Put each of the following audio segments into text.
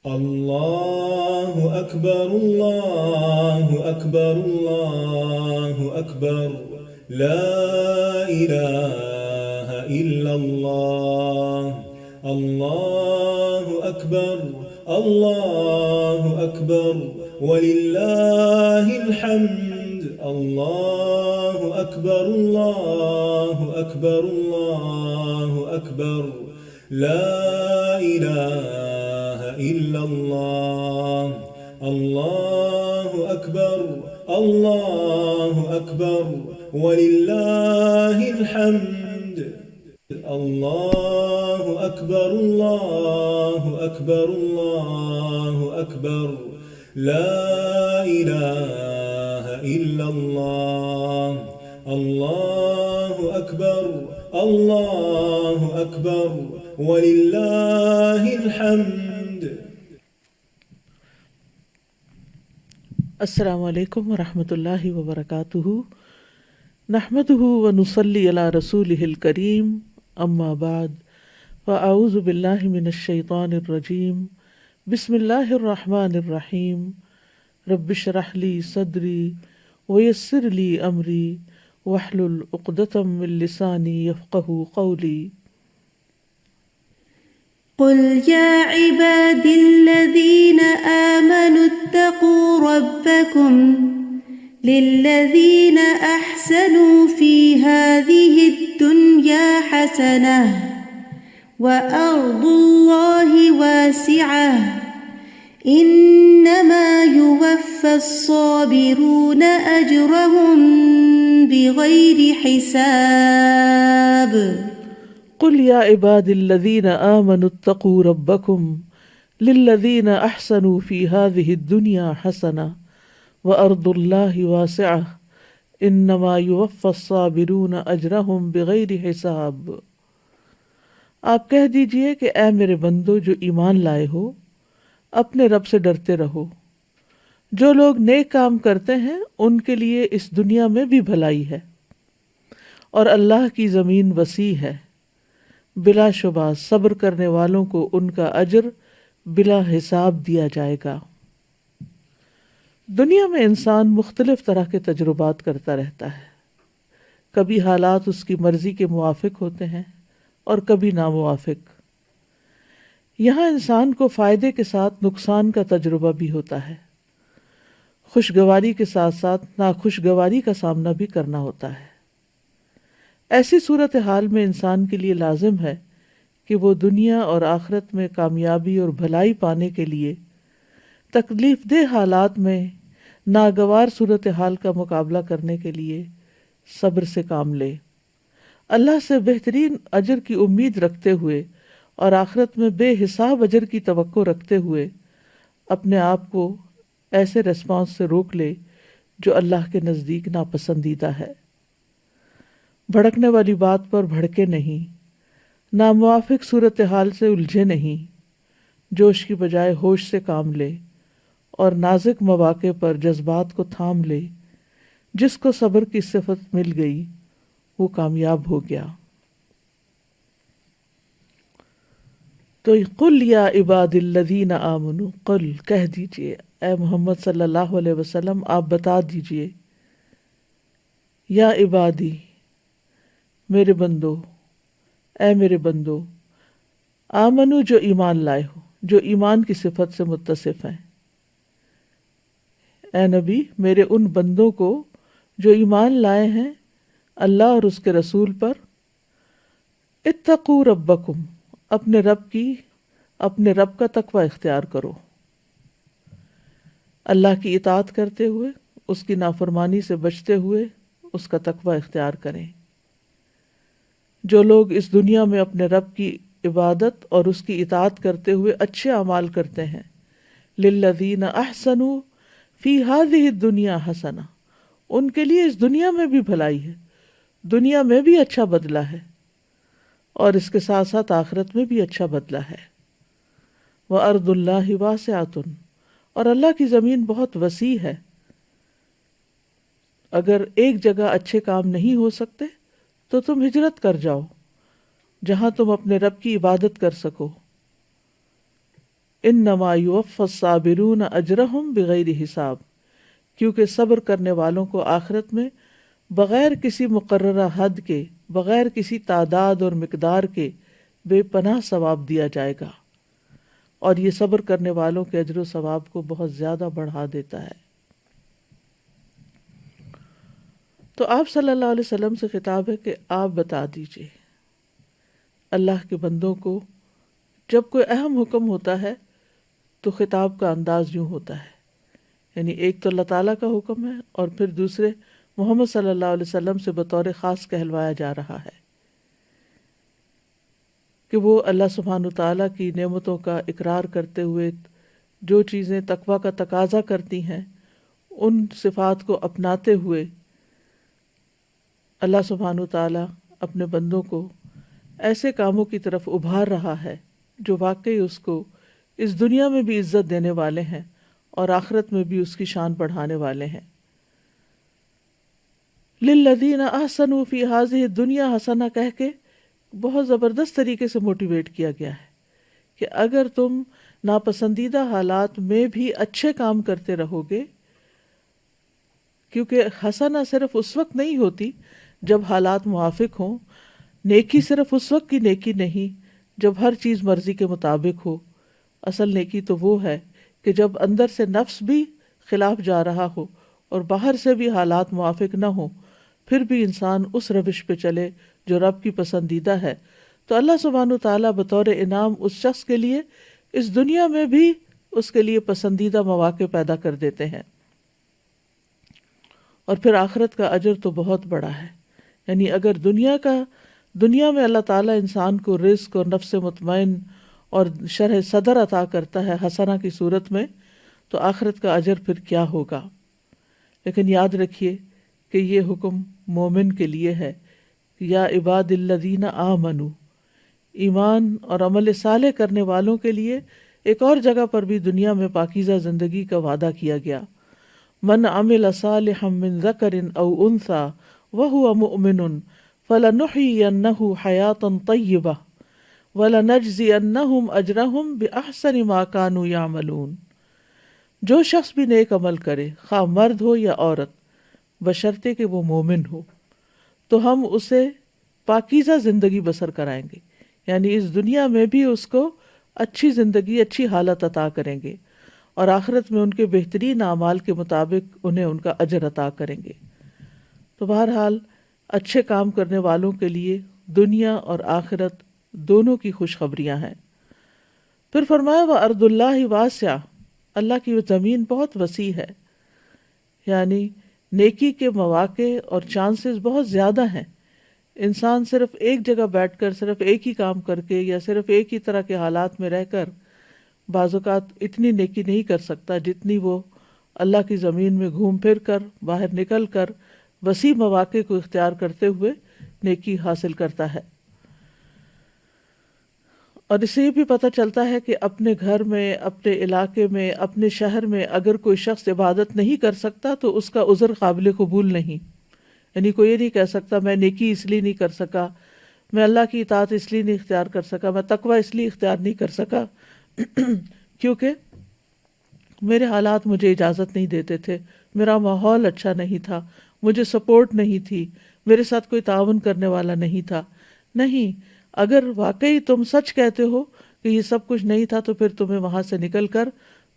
الله أكبر الله أكبر الله أكبر لا إله إلا الله الله أكبر الله أكبر ولله الحمد الله أكبر الله أكبر الله أكبر لا إله إلا الله الله أكبر الله أكبر ولله الحمد الله أكبر الله أكبر الله أكبر لا إله إلا الله الله أكبر الله أكبر ولله الحمد. السلام علیکم ورحمۃ اللہ وبرکاتہ. نحمده ونصلی علی رسولہ الکریم، اما بعد فاعوذ باللہ من الشیطان الرجیم. بسم اللہ الرحمن الرحیم. رب اشرح لی صدری ویسر لی امری واحلل عقدۃ من لسانی یفقہوا قولی. قل يا عبادي الذين آمنوا اتقوا ربكم للذين أحسنوا في هذه الدنيا حسنة وأرض الله واسعة إنما يوفى الصابرون أجرهم بغير حساب. قل یا عباد الذین آمنوا اتقوا ربکم للذین احسنوا فی هذه الدنیا حسنہ وارض اللہ واسعہ انما یوفی الصابرون اجرہم بغیر حساب. آپ کہہ دیجئے کہ اے میرے بندو جو ایمان لائے ہو، اپنے رب سے ڈرتے رہو. جو لوگ نیک کام کرتے ہیں ان کے لیے اس دنیا میں بھی بھلائی ہے، اور اللہ کی زمین وسیع ہے. بلا شبہ صبر کرنے والوں کو ان کا اجر بلا حساب دیا جائے گا. دنیا میں انسان مختلف طرح کے تجربات کرتا رہتا ہے. کبھی حالات اس کی مرضی کے موافق ہوتے ہیں اور کبھی ناموافق. یہاں انسان کو فائدے کے ساتھ نقصان کا تجربہ بھی ہوتا ہے. خوشگواری کے ساتھ ساتھ ناخوشگواری کا سامنا بھی کرنا ہوتا ہے. ایسی صورتحال میں انسان کے لیے لازم ہے کہ وہ دنیا اور آخرت میں کامیابی اور بھلائی پانے کے لیے تکلیف دہ حالات میں ناگوار صورتحال کا مقابلہ کرنے کے لیے صبر سے کام لے، اللہ سے بہترین اجر کی امید رکھتے ہوئے اور آخرت میں بے حساب اجر کی توقع رکھتے ہوئے اپنے آپ کو ایسے ریسپانس سے روک لے جو اللہ کے نزدیک ناپسندیدہ ہے. بھڑکنے والی بات پر بھڑکے نہیں، ناموافق صورتحال سے الجھے نہیں، جوش کی بجائے ہوش سے کام لے اور نازک مواقع پر جذبات کو تھام لے. جس کو صبر کی صفت مل گئی وہ کامیاب ہو گیا. تو قل یا عباد الذین آمنوا، قل کہہ دیجئے اے محمد صلی اللہ علیہ وسلم، آپ بتا دیجئے، یا عبادی میرے بندو، اے میرے بندو، آمنو جو ایمان لائے ہو، جو ایمان کی صفت سے متصف ہیں. اے نبی میرے ان بندوں کو جو ایمان لائے ہیں اللہ اور اس کے رسول پر. اتقوا ربکم، اپنے رب کا تقوی اختیار کرو. اللہ کی اطاعت کرتے ہوئے، اس کی نافرمانی سے بچتے ہوئے اس کا تقوی اختیار کریں. جو لوگ اس دنیا میں اپنے رب کی عبادت اور اس کی اطاعت کرتے ہوئے اچھے اعمال کرتے ہیں، للذین احسنوا فی ہذہ الدنیا حسنہ، ان کے لیے اس دنیا میں بھی بھلائی ہے، دنیا میں بھی اچھا بدلہ ہے اور اس کے ساتھ ساتھ آخرت میں بھی اچھا بدلہ ہے. وَأَرْضُ اللَّهِ وَاسِعَةٌ، اور اللہ کی زمین بہت وسیع ہے. اگر ایک جگہ اچھے کام نہیں ہو سکتے تو تم ہجرت کر جاؤ جہاں تم اپنے رب کی عبادت کر سکو. انما یوفی الصابرون اجرہم بغیر حساب، کیونکہ صبر کرنے والوں کو آخرت میں بغیر کسی مقررہ حد کے، بغیر کسی تعداد اور مقدار کے بے پناہ ثواب دیا جائے گا، اور یہ صبر کرنے والوں کے اجر و ثواب کو بہت زیادہ بڑھا دیتا ہے۔ تو آپ صلی اللہ علیہ وسلم سے خطاب ہے کہ آپ بتا دیجئے اللہ کے بندوں کو، جب کوئی اہم حکم ہوتا ہے تو خطاب کا انداز یوں ہوتا ہے، یعنی ایک تو اللہ تعالیٰ کا حکم ہے اور پھر دوسرے محمد صلی اللہ علیہ وسلم سے بطور خاص کہلوایا جا رہا ہے کہ وہ اللہ سبحانہ تعالیٰ کی نعمتوں کا اقرار کرتے ہوئے جو چیزیں تقویٰ کا تقاضا کرتی ہیں ان صفات کو اپناتے ہوئے اللہ سبحانہ تعالیٰ اپنے بندوں کو ایسے کاموں کی طرف ابھار رہا ہے جو واقعی اس کو اس دنیا میں بھی عزت دینے والے ہیں اور آخرت میں بھی اس کی شان بڑھانے والے ہیں۔ للذین احسنوا فی ہذہ الدنیا حسنہ کہہ کے بہت زبردست طریقے سے موٹیویٹ کیا گیا ہے کہ اگر تم ناپسندیدہ حالات میں بھی اچھے کام کرتے رہو گے، کیونکہ حسنہ صرف اس وقت نہیں ہوتی جب حالات موافق ہوں، نیکی صرف اس وقت کی نیکی نہیں جب ہر چیز مرضی کے مطابق ہو، اصل نیکی تو وہ ہے کہ جب اندر سے نفس بھی خلاف جا رہا ہو اور باہر سے بھی حالات موافق نہ ہوں، پھر بھی انسان اس روش پہ چلے جو رب کی پسندیدہ ہے، تو اللہ سبحانہ تعالیٰ بطور انعام اس شخص کے لیے اس دنیا میں بھی اس کے لیے پسندیدہ مواقع پیدا کر دیتے ہیں، اور پھر آخرت کا اجر تو بہت بڑا ہے۔ یعنی اگر دنیا میں اللہ تعالیٰ انسان کو رزق اور نفس مطمئن اور شرح صدر عطا کرتا ہے حسنہ کی صورت میں، تو آخرت کا اجر پھر کیا ہوگا۔ لیکن یاد رکھیے کہ یہ حکم مومن کے لیے ہے، یا عباد الذین آمنوا، ایمان اور عمل صالح کرنے والوں کے لیے ایک اور جگہ پر بھی دنیا میں پاکیزہ زندگی کا وعدہ کیا گیا۔ من عمل صالحا من ذکر او انثی وہو مؤمن فلنحیینہ حیاتا طیبہ وَلَنَجْزِيَنَّهُمْ أَجْرَهُمْ بِأَحْسَنِ مَا كَانُوا يَعْمَلُونَ، جو شخص بھی نیک عمل کرے، خواہ مرد ہو یا عورت، بشرطے کہ وہ مومن ہو، تو ہم اسے پاکیزہ زندگی بسر کرائیں گے، یعنی اس دنیا میں بھی اس کو اچھی زندگی، اچھی حالت عطا کریں گے، اور آخرت میں ان کے بہترین اعمال کے مطابق انہیں ان کا اجر عطا کریں گے۔ تو بہرحال اچھے کام کرنے والوں کے لیے دنیا اور آخرت دونوں کی خوشخبریاں ہیں۔ پھر فرمایا وَأَرْضُ اللَّهِ وَاسِعَةٌ، اللہ کی زمین بہت وسیع ہے، یعنی نیکی کے مواقع اور چانسز بہت زیادہ ہیں۔ انسان صرف ایک جگہ بیٹھ کر صرف ایک ہی کام کر کے یا صرف ایک ہی طرح کے حالات میں رہ کر بعض اوقات اتنی نیکی نہیں کر سکتا جتنی وہ اللہ کی زمین میں گھوم پھر کر، باہر نکل کر وسیع مواقع کو اختیار کرتے ہوئے نیکی حاصل کرتا ہے۔ اور اس سے یہ بھی پتہ چلتا ہے کہ اپنے گھر میں، اپنے علاقے میں، اپنے شہر میں اگر کوئی شخص عبادت نہیں کر سکتا تو اس کا عذر قابل قبول نہیں۔ یعنی کوئی یہ نہیں کہہ سکتا میں نیکی اس لیے نہیں کر سکا، میں اللہ کی اطاعت اس لیے نہیں اختیار کر سکا، میں تقوی اس لیے اختیار نہیں کر سکا کیونکہ میرے حالات مجھے اجازت نہیں دیتے تھے، میرا ماحول اچھا نہیں تھا، مجھے سپورٹ نہیں تھی، میرے ساتھ کوئی تعاون کرنے والا نہیں تھا۔ نہیں، اگر واقعی تم سچ کہتے ہو کہ یہ سب کچھ نہیں تھا تو پھر تمہیں وہاں سے نکل کر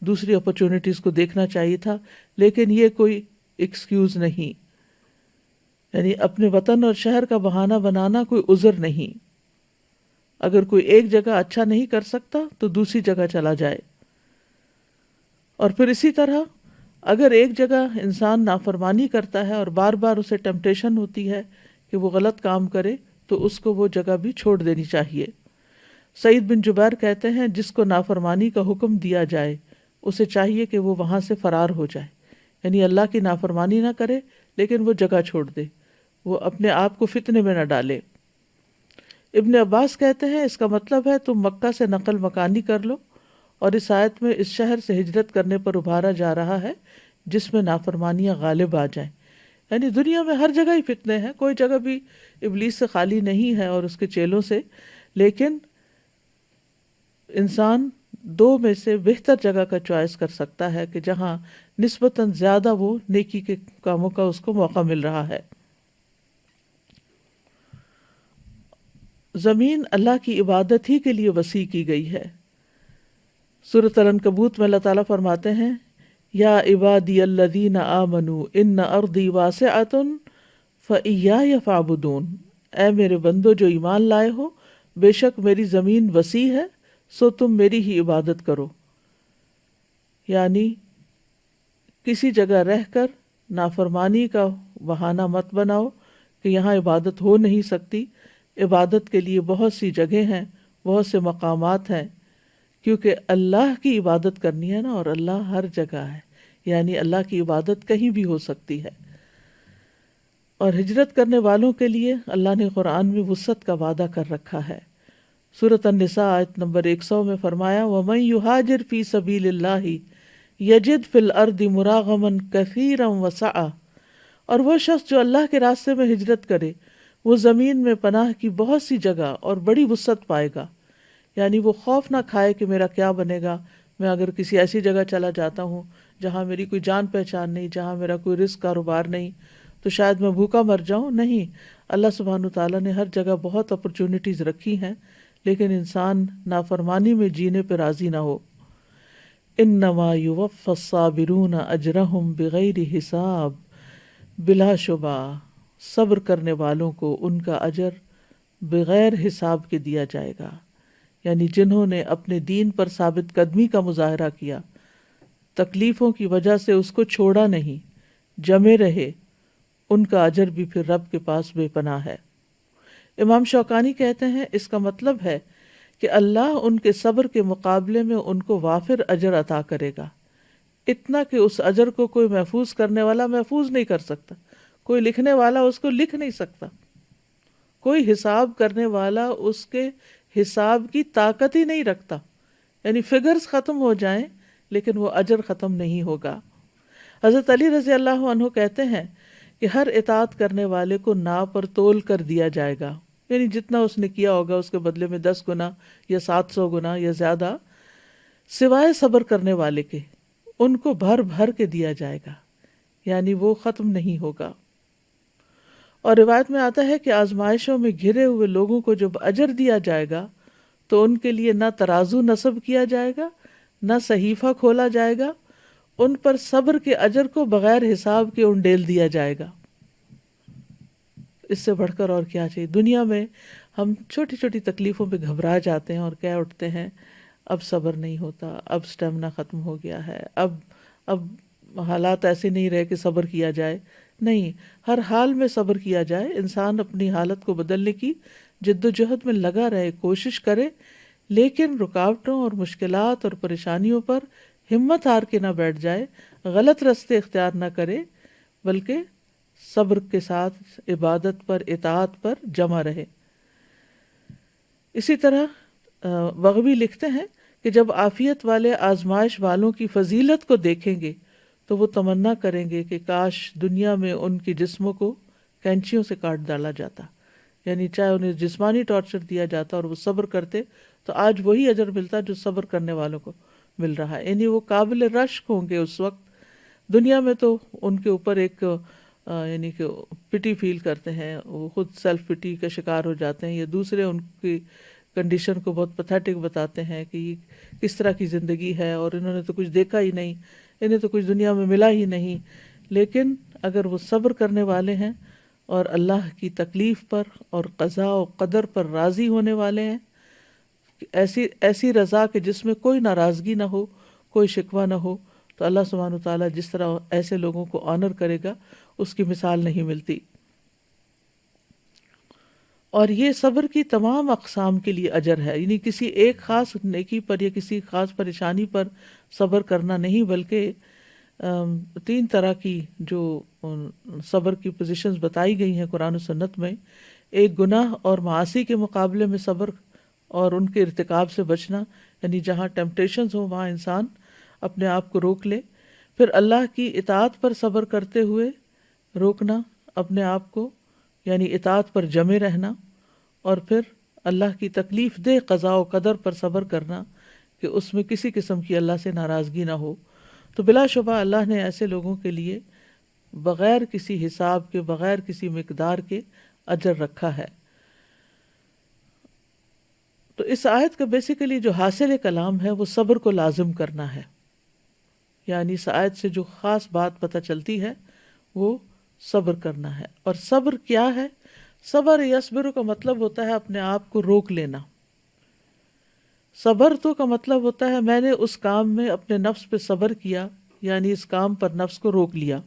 دوسری اپرچونٹیز کو دیکھنا چاہیے تھا، لیکن یہ کوئی ایکسکیوز نہیں، یعنی اپنے وطن اور شہر کا بہانہ بنانا کوئی عذر نہیں۔ اگر کوئی ایک جگہ اچھا نہیں کر سکتا تو دوسری جگہ چلا جائے، اور پھر اسی طرح اگر ایک جگہ انسان نافرمانی کرتا ہے اور بار بار اسے ٹیمپٹیشن ہوتی ہے کہ وہ غلط کام کرے تو اس کو وہ جگہ بھی چھوڑ دینی چاہیے۔ سعید بن جبیر کہتے ہیں جس کو نافرمانی کا حکم دیا جائے اسے چاہیے کہ وہ وہاں سے فرار ہو جائے، یعنی اللہ کی نافرمانی نہ کرے لیکن وہ جگہ چھوڑ دے، وہ اپنے آپ کو فتنے میں نہ ڈالے۔ ابن عباس کہتے ہیں اس کا مطلب ہے تم مکہ سے نقل مکانی کر لو، اور اس آیت میں اس شہر سے ہجرت کرنے پر ابھارا جا رہا ہے جس میں نافرمانیاں غالب آ جائیں۔ یعنی دنیا میں ہر جگہ ہی فتنے ہیں، کوئی جگہ بھی ابلیس سے خالی نہیں ہے اور اس کے چیلوں سے، لیکن انسان دو میں سے بہتر جگہ کا چوائس کر سکتا ہے کہ جہاں نسبتاً زیادہ وہ نیکی کے کاموں کا اس کو موقع مل رہا ہے۔ زمین اللہ کی عبادت ہی کے لیے وسیع کی گئی ہے۔ سورۃ العنکبوت میں اللہ تعالیٰ فرماتے ہیں یا عبادی الذین آمنوا ان ارضی واسعۃ فإیایا فاعبدون، اے میرے بندو جو ایمان لائے ہو، بے شک میری زمین وسیع ہے، سو تم میری ہی عبادت کرو۔ یعنی کسی جگہ رہ کر نافرمانی کا بہانہ مت بناؤ کہ یہاں عبادت ہو نہیں سکتی۔ عبادت کے لیے بہت سی جگہیں ہیں، بہت سے مقامات ہیں، کیونکہ اللہ کی عبادت کرنی ہے نا، اور اللہ ہر جگہ ہے، یعنی اللہ کی عبادت کہیں بھی ہو سکتی ہے۔ اور ہجرت کرنے والوں کے لیے اللہ نے قرآن میں وسعت کا وعدہ کر رکھا ہے۔ سورۃ النساء آیت نمبر 100 میں فرمایا وَمَن يُهَاجِرْ فِي سَبِيلِ اللَّهِ يَجِدْ فِي الْأَرْضِ مُرَاغَمًا كَثِيرًا وَسَعًا، اور وہ شخص جو اللہ کے راستے میں ہجرت کرے وہ زمین میں پناہ کی بہت سی جگہ اور بڑی وسعت پائے گا۔ یعنی وہ خوف نہ کھائے کہ میرا کیا بنے گا، میں اگر کسی ایسی جگہ چلا جاتا ہوں جہاں میری کوئی جان پہچان نہیں، جہاں میرا کوئی رزق کاروبار نہیں، تو شاید میں بھوکا مر جاؤں۔ نہیں، اللہ سبحانہ تعالیٰ نے ہر جگہ بہت اپرچونٹیز رکھی ہیں، لیکن انسان نافرمانی میں جینے پہ راضی نہ ہو۔ انما یوفی الصابرون اجرہم بغیر حساب، بلا شبہ صبر کرنے والوں کو ان کا اجر بغیر حساب کے دیا جائے گا۔ یعنی جنہوں نے اپنے دین پر ثابت قدمی کا مظاہرہ کیا، تکلیفوں کی وجہ سے اس کو چھوڑا نہیں، جمے رہے، ان کا اجر بھی پھر رب کے پاس بے پناہ ہے۔ امام شوکانی کہتے ہیں اس کا مطلب ہے کہ اللہ ان کے صبر کے مقابلے میں ان کو وافر اجر عطا کرے گا، اتنا کہ اس اجر کو کوئی محفوظ کرنے والا محفوظ نہیں کر سکتا، کوئی لکھنے والا اس کو لکھ نہیں سکتا، کوئی حساب کرنے والا اس کے حساب کی طاقت ہی نہیں رکھتا۔ یعنی فگرز ختم ہو جائیں لیکن وہ اجر ختم نہیں ہوگا۔ حضرت علی رضی اللہ عنہ کہتے ہیں کہ ہر اطاعت کرنے والے کو ناپ پر تول کر دیا جائے گا، یعنی جتنا اس نے کیا ہوگا اس کے بدلے میں 10 گنا یا 700 گنا یا زیادہ، سوائے صبر کرنے والے کے، ان کو بھر بھر کے دیا جائے گا، یعنی وہ ختم نہیں ہوگا۔ اور روایت میں آتا ہے کہ آزمائشوں میں گھرے ہوئے لوگوں کو جب اجر دیا جائے گا تو ان کے لیے نہ ترازو نصب کیا جائے گا، نہ صحیفہ کھولا جائے گا، ان پر صبر کے اجر کو بغیر حساب کے انڈیل دیا جائے گا۔ اس سے بڑھ کر اور کیا چاہیے؟ دنیا میں ہم چھوٹی چھوٹی تکلیفوں پہ گھبرا جاتے ہیں اور کہہ اٹھتے ہیں اب صبر نہیں ہوتا، اب سٹیمنا ختم ہو گیا ہے، اب حالات ایسے نہیں رہے کہ صبر کیا جائے۔ نہیں، ہر حال میں صبر کیا جائے، انسان اپنی حالت کو بدلنے کی جد و جہد میں لگا رہے، کوشش کرے، لیکن رکاوٹوں اور مشکلات اور پریشانیوں پر ہمت ہار کے نہ بیٹھ جائے، غلط راستے اختیار نہ کرے، بلکہ صبر کے ساتھ عبادت پر، اطاعت پر جمع رہے۔ اسی طرح بغوی لکھتے ہیں کہ جب عافیت والے آزمائش والوں کی فضیلت کو دیکھیں گے تو وہ تمنا کریں گے کہ کاش دنیا میں ان کے جسموں کو کینچیوں سے کاٹ ڈالا جاتا، یعنی چاہے انہیں جسمانی ٹارچر دیا جاتا اور وہ صبر کرتے تو آج وہی اجر ملتا جو صبر کرنے والوں کو مل رہا ہے۔ یعنی وہ قابل رشک ہوں گے اس وقت۔ دنیا میں تو ان کے اوپر ایک یعنی کہ پٹی فیل کرتے ہیں، وہ خود سیلف پٹی کا شکار ہو جاتے ہیں، یا دوسرے ان کی کنڈیشن کو بہت پتھیٹک بتاتے ہیں کہ یہ کس طرح کی زندگی ہے اور انہوں نے تو کچھ دیکھا ہی نہیں، انہیں تو کچھ دنیا میں ملا ہی نہیں۔ لیکن اگر وہ صبر کرنے والے ہیں اور اللہ کی تکلیف پر اور قضاء و قدر پر راضی ہونے والے ہیں، ایسی رضا کہ جس میں کوئی ناراضگی نہ ہو، کوئی شکوہ نہ ہو، تو اللہ سبحانہ وتعالیٰ جس طرح ایسے لوگوں کو آنر کرے گا اس کی مثال نہیں ملتی۔ اور یہ صبر کی تمام اقسام کے لیے اجر ہے، یعنی کسی ایک خاص نیکی پر یا کسی خاص پریشانی پر صبر کرنا نہیں، بلکہ 3 طرح کی جو صبر کی پوزیشنز بتائی گئی ہیں قرآن و سنت میں۔ ایک گناہ اور معاصی کے مقابلے میں صبر اور ان کے ارتکاب سے بچنا، یعنی جہاں ٹیمپٹیشنز ہوں وہاں انسان اپنے آپ کو روک لے۔ پھر اللہ کی اطاعت پر صبر کرتے ہوئے روکنا اپنے آپ کو، یعنی اطاعت پر جمے رہنا، اور پھر اللہ کی تکلیف دہ قضاء و قدر پر صبر کرنا، کہ اس میں کسی قسم کی اللہ سے ناراضگی نہ ہو، تو بلا شبہ اللہ نے ایسے لوگوں کے لیے بغیر کسی حساب کے، بغیر کسی مقدار کے اجر رکھا ہے۔ تو اس آیت کا بیسیکلی جو حاصل کلام ہے وہ صبر کو لازم کرنا ہے، یعنی اس آیت سے جو خاص بات پتہ چلتی ہے وہ صبر کرنا ہے۔ اور صبر کیا ہے؟ صبر یصبر کا مطلب ہوتا ہے اپنے آپ کو روک لینا۔ صبر تو کا مطلب ہوتا ہے میں نے اس کام میں اپنے نفس پہ صبر کیا، یعنی اس کام پر نفس کو روک لیا۔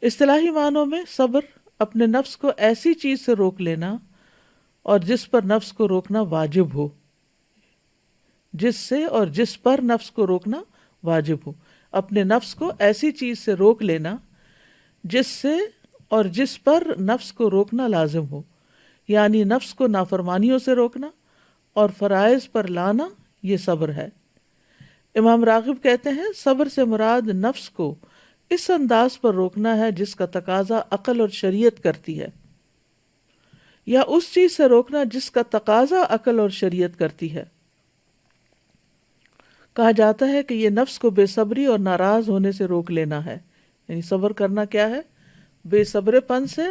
اصطلاحی معنوں میں صبر اپنے نفس کو ایسی چیز سے روک لینا اور جس پر نفس کو روکنا واجب ہو، جس سے اور جس پر نفس کو روکنا واجب ہو۔ اپنے نفس کو ایسی چیز سے روک لینا جس سے اور جس پر نفس کو روکنا لازم ہو، یعنی نفس کو نافرمانیوں سے روکنا اور فرائض پر لانا، یہ صبر ہے۔ امام راغب کہتے ہیں صبر سے مراد نفس کو اس انداز پر روکنا ہے جس کا تقاضا عقل اور شریعت کرتی ہے، یا اس چیز سے روکنا جس کا تقاضا عقل اور شریعت کرتی ہے۔ کہا جاتا ہے کہ یہ نفس کو بے صبری اور ناراض ہونے سے روک لینا ہے، یعنی صبر کرنا کیا ہے؟ بے صبر پن سے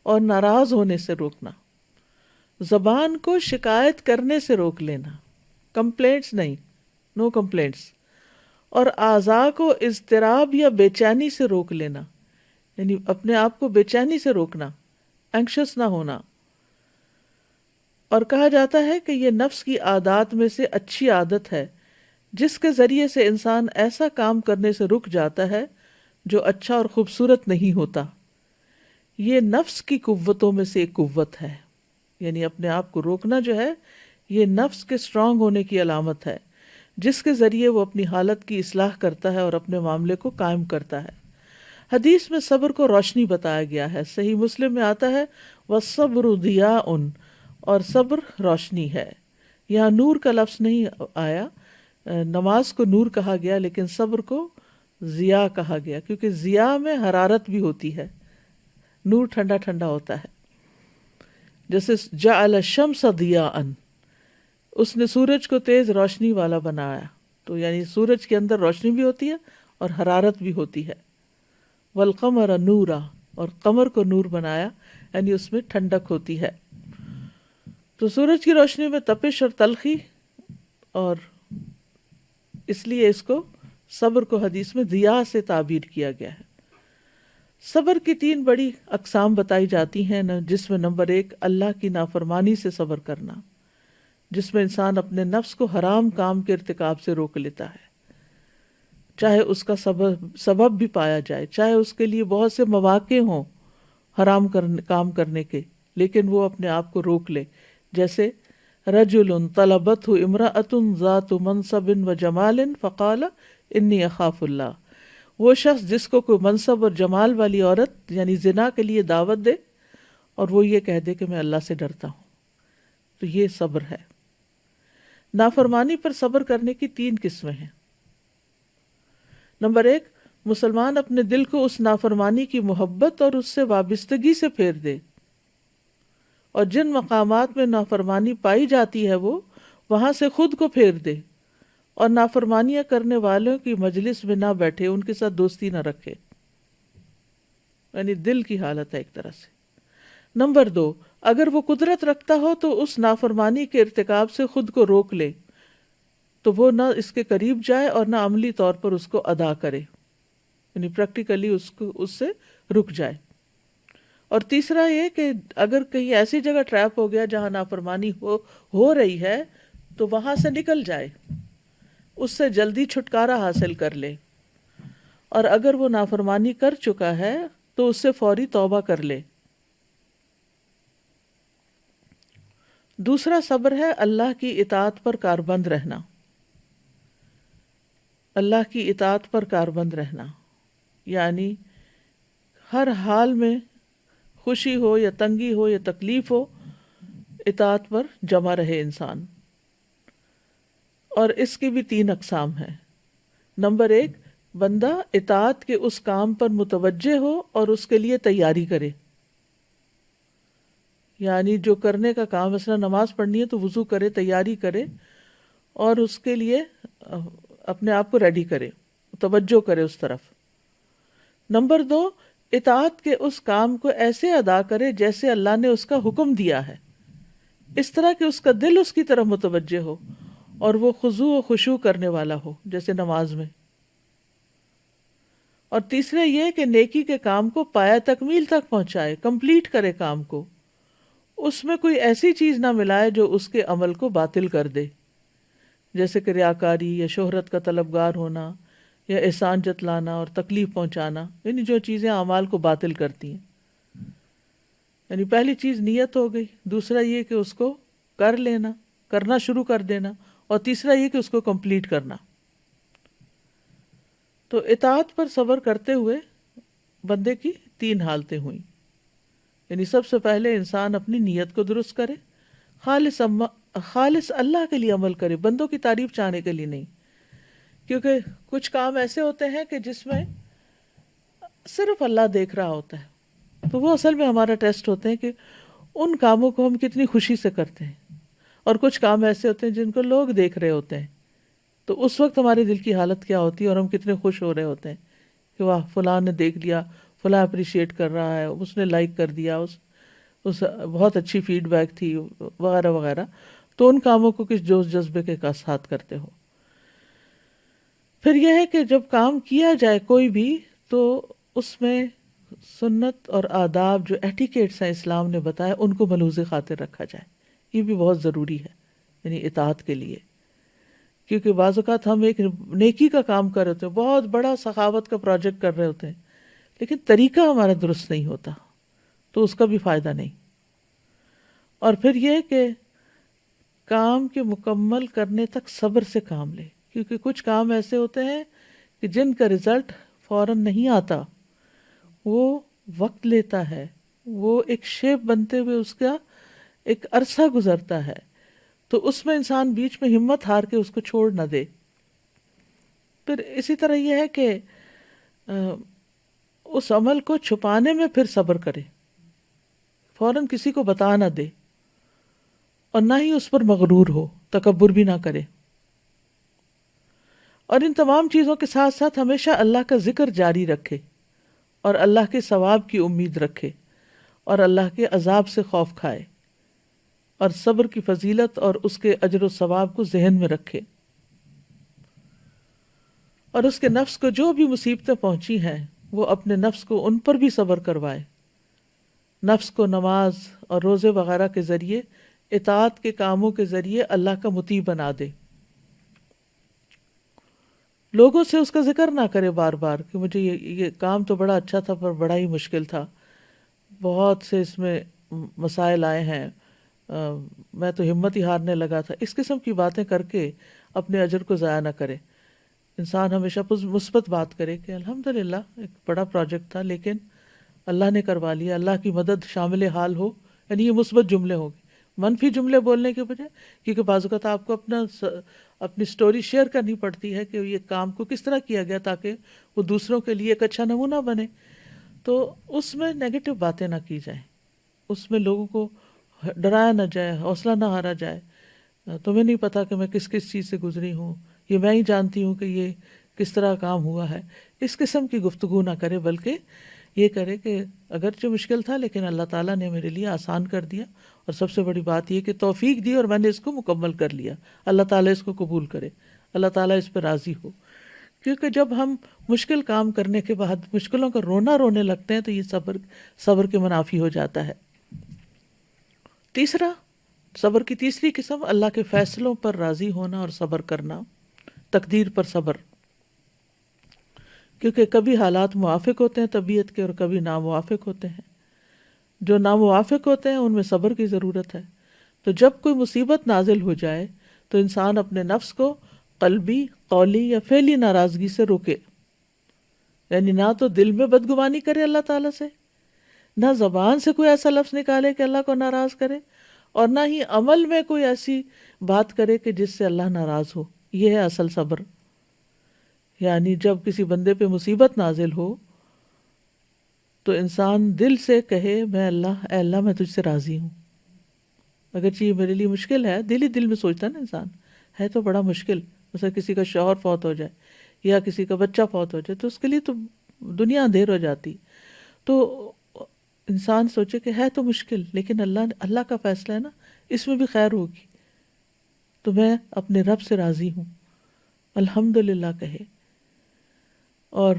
اور ناراض ہونے سے روکنا۔ زبان کو شکایت کرنے سے روک لینا، کمپلینٹس نہیں، نو کمپلینٹس۔ اور اعضاء کو اضطراب یا بے چینی سے روک لینا، یعنی اپنے آپ کو بے چینی سے روکنا، اینکشس نہ ہونا۔ اور کہا جاتا ہے کہ یہ نفس کی عادات میں سے اچھی عادت ہے جس کے ذریعے سے انسان ایسا کام کرنے سے رک جاتا ہے جو اچھا اور خوبصورت نہیں ہوتا۔ یہ نفس کی قوتوں میں سے ایک قوت ہے، یعنی اپنے آپ کو روکنا جو ہے یہ نفس کے اسٹرانگ ہونے کی علامت ہے، جس کے ذریعے وہ اپنی حالت کی اصلاح کرتا ہے اور اپنے معاملے کو قائم کرتا ہے۔ حدیث میں صبر کو روشنی بتایا گیا ہے، صحیح مسلم میں آتا ہے وَالصَّبْرُ ضِيَاءٌ، اور صبر روشنی ہے۔ یہاں نور کا لفظ نہیں آیا، نماز کو نور کہا گیا لیکن صبر کو ضیاء کہا گیا، کیونکہ ضیاء میں حرارت بھی ہوتی ہے، نور ٹھنڈا ٹھنڈا ہوتا ہے۔ جیسے جعل الشمس ضیاءً، اس نے سورج کو تیز روشنی والا بنایا، تو یعنی سورج کے اندر روشنی بھی ہوتی ہے اور حرارت بھی ہوتی ہے۔ والقمر نورا، اور قمر کو نور بنایا، یعنی اس میں ٹھنڈک ہوتی ہے۔ تو سورج کی روشنی میں تپش اور تلخی، اور اس لیے اس کو صبر کو حدیث میں ضیاء سے تعبیر کیا گیا ہے۔ صبر کی 3 بڑی اقسام بتائی جاتی ہیں، جس میں نمبر 1 اللہ کی نافرمانی سے صبر کرنا، جس میں انسان اپنے نفس کو حرام کام کے ارتکاب سے روک لیتا ہے، چاہے اس کا سبب بھی پایا جائے، چاہے اس کے لیے بہت سے مواقع ہوں حرام کام کرنے کے، لیکن وہ اپنے آپ کو روک لے۔ جیسے رجل طلبته امرأة ذات منصب و جمال فقال انی اخاف اللہ، وہ شخص جس کو کوئی منصب اور جمال والی عورت یعنی زنا کے لیے دعوت دے اور وہ یہ کہہ دے کہ میں اللہ سے ڈرتا ہوں، تو یہ صبر ہے۔ نافرمانی پر صبر کرنے کی 3 قسمیں ہیں۔ نمبر 1، مسلمان اپنے دل کو اس نافرمانی کی محبت اور اس سے وابستگی سے پھیر دے، اور جن مقامات میں نافرمانی پائی جاتی ہے وہ وہاں سے خود کو پھیر دے، اور نافرمانیاں کرنے والوں کی مجلس میں نہ بیٹھے، ان کے ساتھ دوستی نہ رکھے، یعنی دل کی حالت ہے ایک طرح سے۔ نمبر 2، اگر وہ قدرت رکھتا ہو تو اس نافرمانی کے ارتکاب سے خود کو روک لے، تو وہ نہ اس کے قریب جائے اور نہ عملی طور پر اس کو ادا کرے، یعنی پریکٹیکلی اس سے رک جائے۔ اور تیسرا یہ کہ اگر کہیں ایسی جگہ ٹریپ ہو گیا جہاں نافرمانی ہو رہی ہے تو وہاں سے نکل جائے، اس سے جلدی چھٹکارا حاصل کر لے، اور اگر وہ نافرمانی کر چکا ہے تو اس سے فوری توبہ کر لے۔ دوسرا صبر ہے اللہ کی اطاعت پر کاربند رہنا۔ اللہ کی اطاعت پر کاربند رہنا یعنی ہر حال میں، خوشی ہو یا تنگی ہو یا تکلیف ہو، اطاعت پر جمع رہے انسان۔ اور اس کی بھی 3 اقسام ہیں۔ نمبر 1، بندہ اطاعت کے اس کام پر متوجہ ہو اور اس کے لیے تیاری کرے، یعنی جو کرنے کا کام، مثلا نماز پڑھنی ہے تو وضو کرے، تیاری کرے، اور اس کے لیے اپنے آپ کو ریڈی کرے، توجہ کرے اس طرف۔ نمبر 2، اطاعت کے اس کام کو ایسے ادا کرے جیسے اللہ نے اس کا حکم دیا ہے، اس طرح کہ اس کا دل اس کی طرف متوجہ ہو اور وہ خضوع و خشوع کرنے والا ہو، جیسے نماز میں۔ اور تیسرے یہ کہ نیکی کے کام کو پایہ تکمیل تک پہنچائے، کمپلیٹ کرے کام کو، اس میں کوئی ایسی چیز نہ ملائے جو اس کے عمل کو باطل کر دے، جیسے کہ ریاکاری یا شہرت کا طلبگار ہونا یا احسان جتلانا اور تکلیف پہنچانا، یعنی جو چیزیں اعمال کو باطل کرتی ہیں۔ یعنی پہلی چیز نیت ہو گئی، دوسرا یہ کہ اس کو کر لینا، کرنا شروع کر دینا، اور تیسرا یہ کہ اس کو کمپلیٹ کرنا۔ تو اطاعت پر صبر کرتے ہوئے بندے کی 3 حالتیں ہوئیں۔ یعنی سب سے پہلے انسان اپنی نیت کو درست کرے، خالص اللہ کے لیے عمل کرے، بندوں کی تعریف چاہنے کے لیے نہیں، کیونکہ کچھ کام ایسے ہوتے ہیں کہ جس میں صرف اللہ دیکھ رہا ہوتا ہے، تو وہ اصل میں ہمارا ٹیسٹ ہوتے ہیں کہ ان کاموں کو ہم کتنی خوشی سے کرتے ہیں، اور کچھ کام ایسے ہوتے ہیں جن کو لوگ دیکھ رہے ہوتے ہیں، تو اس وقت ہمارے دل کی حالت کیا ہوتی ہے اور ہم کتنے خوش ہو رہے ہوتے ہیں کہ واہ فلاں نے دیکھ لیا، فلاں اپریشیٹ کر رہا ہے، اس نے لائک کر دیا، اس بہت اچھی فیڈ بیک تھی وغیرہ وغیرہ۔ تو ان کاموں کو کس جوش جذبے کے ساتھ کرتے ہو۔ پھر یہ ہے کہ جب کام کیا جائے کوئی بھی، تو اس میں سنت اور آداب جو ایٹیکیٹس ہیں اسلام نے بتایا، ان کو ملحوظ خاطر رکھا جائے، یہ بھی بہت ضروری ہے یعنی اطاعت کے لیے۔ کیونکہ بعض اوقات ہم ایک نیکی کا کام کر رہے ہوتے ہیں، بہت بڑا سخاوت کا پروجیکٹ کر رہے ہوتے ہیں، لیکن طریقہ ہمارا درست نہیں ہوتا، تو اس کا بھی فائدہ نہیں۔ اور پھر یہ کہ کام کے مکمل کرنے تک صبر سے کام لے، کیونکہ کچھ کام ایسے ہوتے ہیں کہ جن کا رزلٹ فوراً نہیں آتا، وہ وقت لیتا ہے، وہ ایک شیپ بنتے ہوئے اس کا ایک عرصہ گزرتا ہے، تو اس میں انسان بیچ میں ہمت ہار کے اس کو چھوڑ نہ دے۔ پھر اسی طرح یہ ہے کہ اس عمل کو چھپانے میں پھر صبر کرے، فوراً کسی کو بتا نہ دے، اور نہ ہی اس پر مغرور ہو، تکبر بھی نہ کرے۔ اور ان تمام چیزوں کے ساتھ ساتھ ہمیشہ اللہ کا ذکر جاری رکھے، اور اللہ کے ثواب کی امید رکھے، اور اللہ کے عذاب سے خوف کھائے، اور صبر کی فضیلت اور اس کے اجر و ثواب کو ذہن میں رکھے، اور اس کے نفس کو جو بھی مصیبتیں پہنچی ہیں وہ اپنے نفس کو ان پر بھی صبر کروائے، نفس کو نماز اور روزے وغیرہ کے ذریعے، اطاعت کے کاموں کے ذریعے اللہ کا مطیع بنا دے۔ لوگوں سے اس کا ذکر نہ کرے بار بار کہ مجھے یہ کام تو بڑا اچھا تھا پر بڑا ہی مشکل تھا، بہت سے اس میں مسائل آئے ہیں، میں تو ہمت ہی ہارنے لگا تھا۔ اس قسم کی باتیں کر کے اپنے اجر کو ضائع نہ کرے۔ انسان ہمیشہ مثبت بات کرے کہ الحمدللہ ایک بڑا پروجیکٹ تھا لیکن اللہ نے کروا لیا، اللہ کی مدد شامل حال ہو، یعنی یہ مثبت جملے ہوں گے، منفی جملے بولنے کے بجائے، کیونکہ بعض اوقات آپ کو اپنی سٹوری شیئر کرنی پڑتی ہے کہ یہ کام کو کس طرح کیا گیا تاکہ وہ دوسروں کے لیے ایک اچھا نمونہ بنے، تو اس میں نیگیٹو باتیں نہ کی جائیں، اس میں لوگوں کو ڈرایا نہ جائے، حوصلہ نہ ہارا جائے، تمہیں نہیں پتا کہ میں کس کس چیز سے گزری ہوں، یہ میں ہی جانتی ہوں کہ یہ کس طرح کام ہوا ہے، اس قسم کی گفتگو نہ کرے، بلکہ یہ کرے کہ اگرچہ مشکل تھا لیکن اللہ تعالیٰ نے میرے لیے آسان کر دیا، اور سب سے بڑی بات یہ کہ توفیق دی اور میں نے اس کو مکمل کر لیا، اللہ تعالیٰ اس کو قبول کرے، اللہ تعالیٰ اس پہ راضی ہو۔ کیونکہ جب ہم مشکل کام کرنے کے بعد مشکلوں کا رونے لگتے ہیں تو یہ صبر کے منافی ہو جاتا ہے۔ تیسرا، صبر کی تیسری قسم اللہ کے فیصلوں پر راضی ہونا اور صبر کرنا، تقدیر پر صبر، کیونکہ کبھی حالات موافق ہوتے ہیں طبیعت کے اور کبھی ناموافق ہوتے ہیں۔ جو ناموافق ہوتے ہیں ان میں صبر کی ضرورت ہے۔ تو جب کوئی مصیبت نازل ہو جائے تو انسان اپنے نفس کو قلبی، قولی یا فعلی ناراضگی سے روکے، یعنی نہ تو دل میں بدگمانی کرے اللہ تعالیٰ سے، نہ زبان سے کوئی ایسا لفظ نکالے کہ اللہ کو ناراض کرے، اور نہ ہی عمل میں کوئی ایسی بات کرے کہ جس سے اللہ ناراض ہو۔ یہ ہے اصل صبر۔ یعنی جب کسی بندے پہ مصیبت نازل ہو تو انسان دل سے کہے اے اللہ میں تجھ سے راضی ہوں، اگرچہ یہ میرے لیے مشکل ہے، دل ہی دل میں سوچتا ہے نا انسان، ہے تو بڑا مشکل، مثلا کسی کا شوہر فوت ہو جائے یا کسی کا بچہ فوت ہو جائے تو اس کے لیے تو دنیا اندھیر ہو جاتی. تو انسان سوچے کہ ہے تو مشکل، لیکن اللہ کا فیصلہ ہے نا، اس میں بھی خیر ہوگی، تو میں اپنے رب سے راضی ہوں، الحمدللہ کہے. اور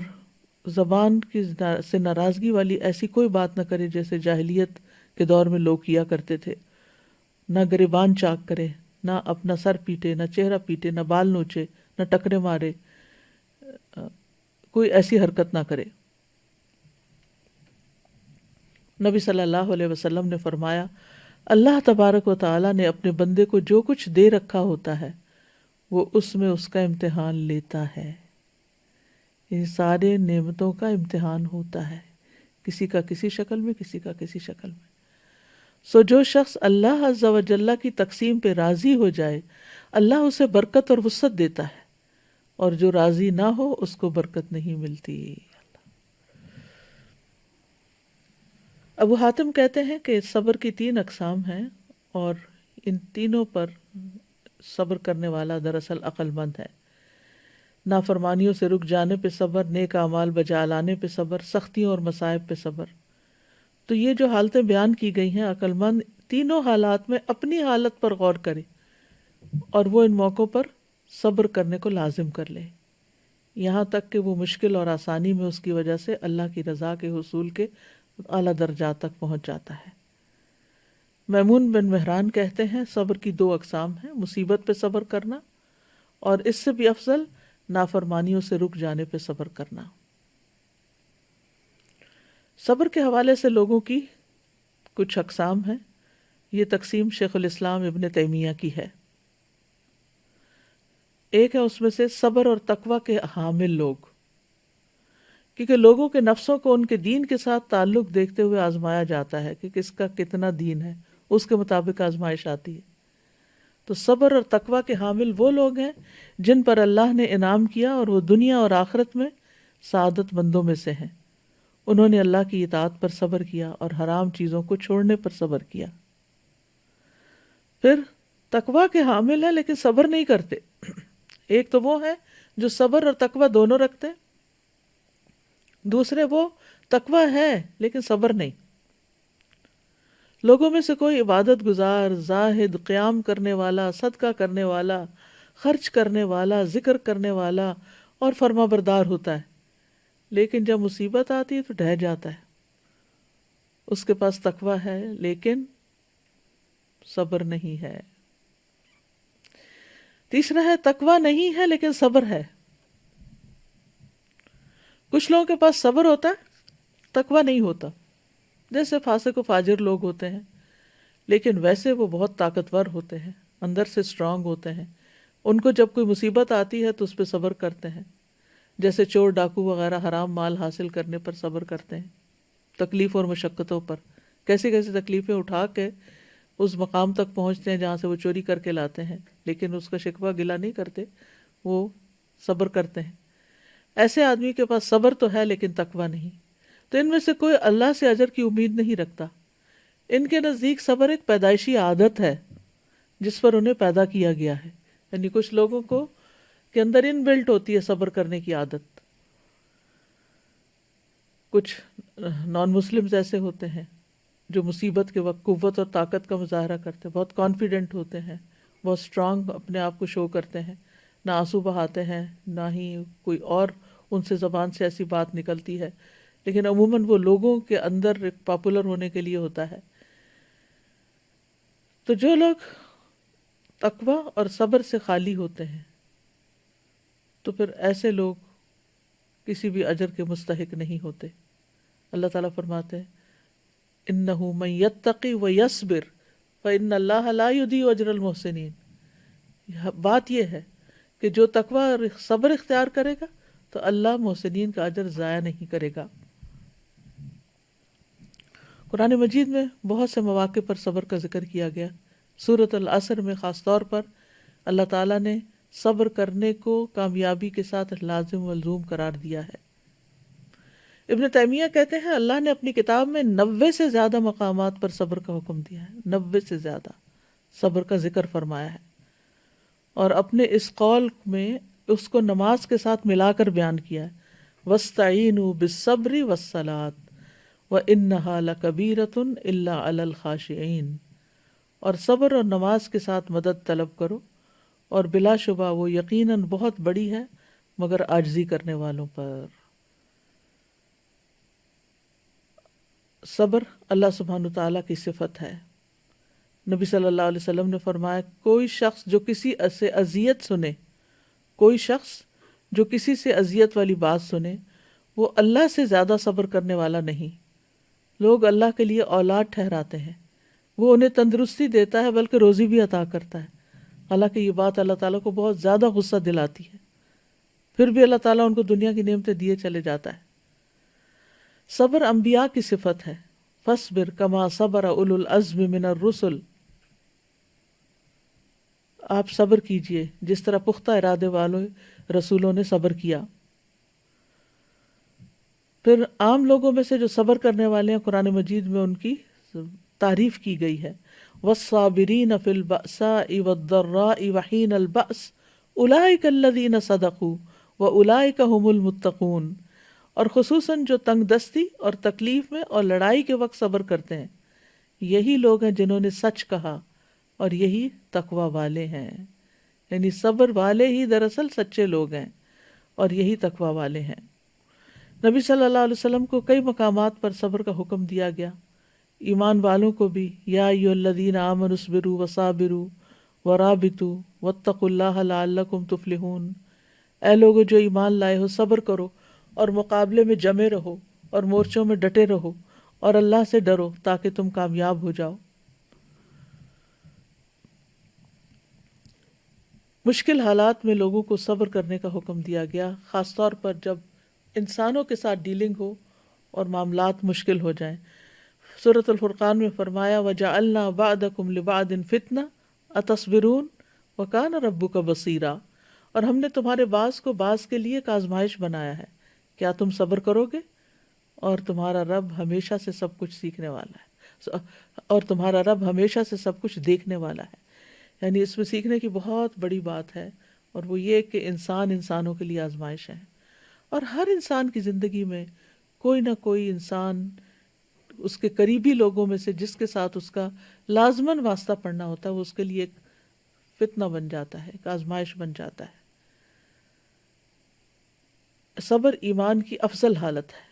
زبان کی سے ناراضگی والی ایسی کوئی بات نہ کرے جیسے جاہلیت کے دور میں لوگ کیا کرتے تھے. نہ گریبان چاک کرے، نہ اپنا سر پیٹے، نہ چہرہ پیٹے، نہ بال نوچے، نہ ٹکرے مارے، کوئی ایسی حرکت نہ کرے. نبی صلی اللہ علیہ وسلم نے فرمایا، اللہ تبارک و تعالی نے اپنے بندے کو جو کچھ دے رکھا ہوتا ہے وہ اس میں اس کا امتحان لیتا ہے. یہ سارے نعمتوں کا امتحان ہوتا ہے، کسی کا کسی شکل میں، کسی کا کسی شکل میں. سو جو شخص اللہ عز و جل کی تقسیم پہ راضی ہو جائے اللہ اسے برکت اور وسعت دیتا ہے، اور جو راضی نہ ہو اس کو برکت نہیں ملتی. ابو حاتم کہتے ہیں کہ صبر کی 3 اقسام ہیں، اور ان تینوں پر صبر کرنے والا دراصل عقل مند ہے. نافرمانیوں سے رک جانے پہ صبر، نیک اعمال بجا لانے پہ صبر، سختیوں اور مصائب پہ صبر. تو یہ جو حالتیں بیان کی گئی ہیں، عقل مند تینوں حالات میں اپنی حالت پر غور کرے اور وہ ان موقعوں پر صبر کرنے کو لازم کر لے، یہاں تک کہ وہ مشکل اور آسانی میں اس کی وجہ سے اللہ کی رضا کے حصول کے اعلیٰ درجات تک پہنچ جاتا ہے. میمون بن مہران کہتے ہیں صبر کی 2 اقسام ہیں، مصیبت پہ صبر کرنا اور اس سے بھی افضل نافرمانیوں سے رک جانے پہ صبر کرنا. صبر کے حوالے سے لوگوں کی کچھ اقسام ہیں. یہ تقسیم شیخ الاسلام ابن تیمیہ کی ہے. ایک ہے اس میں سے صبر اور تقوی کے حامل لوگ، کیونکہ لوگوں کے نفسوں کو ان کے دین کے ساتھ تعلق دیکھتے ہوئے آزمایا جاتا ہے کہ کس کا کتنا دین ہے، اس کے مطابق آزمائش آتی ہے. تو صبر اور تقوی کے حامل وہ لوگ ہیں جن پر اللہ نے انعام کیا اور وہ دنیا اور آخرت میں سعادت مندوں میں سے ہیں. انہوں نے اللہ کی اطاعت پر صبر کیا اور حرام چیزوں کو چھوڑنے پر صبر کیا. پھر تقوی کے حامل ہیں لیکن صبر نہیں کرتے. ایک تو وہ ہے جو صبر اور تقوی دونوں رکھتے ہیں، دوسرے وہ تقوی ہے لیکن صبر نہیں. لوگوں میں سے کوئی عبادت گزار، زاہد، قیام کرنے والا، صدقہ کرنے والا، خرچ کرنے والا، ذکر کرنے والا اور فرما بردار ہوتا ہے، لیکن جب مصیبت آتی ہے تو ڈہ جاتا ہے. اس کے پاس تقوی ہے لیکن صبر نہیں ہے. تیسرا ہے تقوی نہیں ہے لیکن صبر ہے. کچھ لوگوں کے پاس صبر ہوتا ہے، تقوی نہیں ہوتا، جیسے فاسق و فاجر لوگ ہوتے ہیں، لیکن ویسے وہ بہت طاقتور ہوتے ہیں، اندر سے اسٹرانگ ہوتے ہیں. ان کو جب کوئی مصیبت آتی ہے تو اس پہ صبر کرتے ہیں، جیسے چور ڈاکو وغیرہ حرام مال حاصل کرنے پر صبر کرتے ہیں، تکلیف اور مشقتوں پر. کیسی کیسی تکلیفیں اٹھا کے اس مقام تک پہنچتے ہیں جہاں سے وہ چوری کر کے لاتے ہیں، لیکن اس کا شکوہ گلہ نہیں کرتے، وہ صبر کرتے ہیں. ایسے آدمی کے پاس صبر تو ہے لیکن تقوی نہیں. تو ان میں سے کوئی اللہ سے اجر کی امید نہیں رکھتا. ان کے نزدیک صبر ایک پیدائشی عادت ہے جس پر انہیں پیدا کیا گیا ہے. یعنی کچھ لوگوں کو کے اندر ان بلٹ ہوتی ہے صبر کرنے کی عادت. کچھ نان مسلمز ایسے ہوتے ہیں جو مصیبت کے وقت قوت اور طاقت کا مظاہرہ کرتے ہیں، بہت کانفیڈنٹ ہوتے ہیں، بہت اسٹرانگ اپنے آپ کو شو کرتے ہیں، نہ آنسو بہاتے ہیں نہ ہی کوئی اور ان سے زبان سے ایسی بات نکلتی ہے، لیکن عموماً وہ لوگوں کے اندر ایک پاپولر ہونے کے لیے ہوتا ہے. تو جو لوگ تقوی اور صبر سے خالی ہوتے ہیں تو پھر ایسے لوگ کسی بھی اجر کے مستحق نہیں ہوتے. اللہ تعالیٰ فرماتے ہیں اِنَّهُ مَن يَتَّقِ وَيَصْبِرْ فَإِنَّ اللَّهَ لَا يُضِيعُ أَجْرَ الْمُحْسِنِينَ. بات یہ ہے کہ جو تقوی اور صبر اختیار کرے گا تو اللہ محسنین کا اجر ضائع نہیں کرے گا. قرآن مجید میں بہت سے مواقع پر صبر کا ذکر کیا گیا. سورۃ العصر میں خاص طور پر اللہ تعالیٰ نے صبر کرنے کو کامیابی کے ساتھ لازم ملزوم قرار دیا ہے. ابن تیمیہ کہتے ہیں اللہ نے اپنی کتاب میں 90 سے زیادہ مقامات پر صبر کا حکم دیا ہے، 90 سے زیادہ صبر کا ذکر فرمایا ہے. اور اپنے اس قول میں اس کو نماز کے ساتھ ملا کر بیان کیا ہے، وَاسْتَعِینُوا بِالصَّبْرِ وَالصَّلَاةِ وَإِنَّهَا لَكَبِیرَةٌ إِلَّا عَلَى الْخَاشِعِینَ، اور صبر اور نماز کے ساتھ مدد طلب کرو، اور بلا شبہ وہ یقیناً بہت بڑی ہے مگر عاجزی کرنے والوں پر۔ صبر اللہ سبحانہ تعالیٰ کی صفت ہے۔ نبی صلی اللہ علیہ وسلم نے فرمایا، کوئی شخص جو کسی سے اذیت سنے، کوئی شخص جو کسی سے اذیت والی بات سنے، وہ اللہ سے زیادہ صبر کرنے والا نہیں۔ لوگ اللہ کے لیے اولاد ٹھہراتے ہیں، وہ انہیں تندرستی دیتا ہے بلکہ روزی بھی عطا کرتا ہے، حالانکہ یہ بات اللہ تعالیٰ کو بہت زیادہ غصہ دلاتی ہے، پھر بھی اللہ تعالیٰ ان کو دنیا کی نعمتیں دیے چلے جاتا ہے۔ صبر انبیاء کی صفت ہے، فاصبر کما صبر اولو العزم من الرسل، آپ صبر کیجئے جس طرح پختہ ارادے والوں رسولوں نے صبر کیا۔ پھر عام لوگوں میں سے جو صبر کرنے والے ہیں، قرآن مجید میں ان کی تعریف کی گئی ہے، والصابرین فی البأساء والضراء وحین البأس اولئک الذین صدقوا واولئک هم المتقون، اور خصوصاً جو تنگ دستی اور تکلیف میں اور لڑائی کے وقت صبر کرتے ہیں، یہی لوگ ہیں جنہوں نے سچ کہا اور یہی تقوی والے ہیں۔ یعنی صبر والے ہی دراصل سچے لوگ ہیں اور یہی تقوی والے ہیں۔ نبی صلی اللہ علیہ وسلم کو کئی مقامات پر صبر کا حکم دیا گیا، ایمان والوں کو بھی، یا ایھا الذین آمنوا اصبروا وصابروا ورابطوا واتقوا اللہ لعلکم تفلحون، اے لوگو جو ایمان لائے ہو، صبر کرو اور مقابلے میں جمے رہو اور مورچوں میں ڈٹے رہو اور اللہ سے ڈرو تاکہ تم کامیاب ہو جاؤ۔ مشکل حالات میں لوگوں کو صبر کرنے کا حکم دیا گیا، خاص طور پر جب انسانوں کے ساتھ ڈیلنگ ہو اور معاملات مشکل ہو جائیں۔ سورۃ الفرقان میں فرمایا، وَجَعَلْنَا بَعْضَكُمْ لِبَعْضٍ فِتْنَةً أَتَصْبِرُونَ وَكَانَ رَبُّكَ بَصِيرًا، اور ہم نے تمہارے بعض کو بعض کے لیے ایک آزمائش بنایا ہے، کیا تم صبر کرو گے؟ اور تمہارا رب ہمیشہ سے سب کچھ سیکھنے والا ہے، اور تمہارا رب ہمیشہ سے سب کچھ دیکھنے والا ہے۔ یعنی اس میں سیکھنے کی بہت بڑی بات ہے، اور وہ یہ کہ انسانوں کے لیے آزمائش ہے، اور ہر انسان کی زندگی میں کوئی نہ کوئی انسان اس کے قریبی لوگوں میں سے جس کے ساتھ اس کا لازماً واسطہ پڑنا ہوتا ہے، وہ اس کے لیے ایک فتنہ بن جاتا ہے، ایک آزمائش بن جاتا ہے۔ صبر ایمان کی افضل حالت ہے۔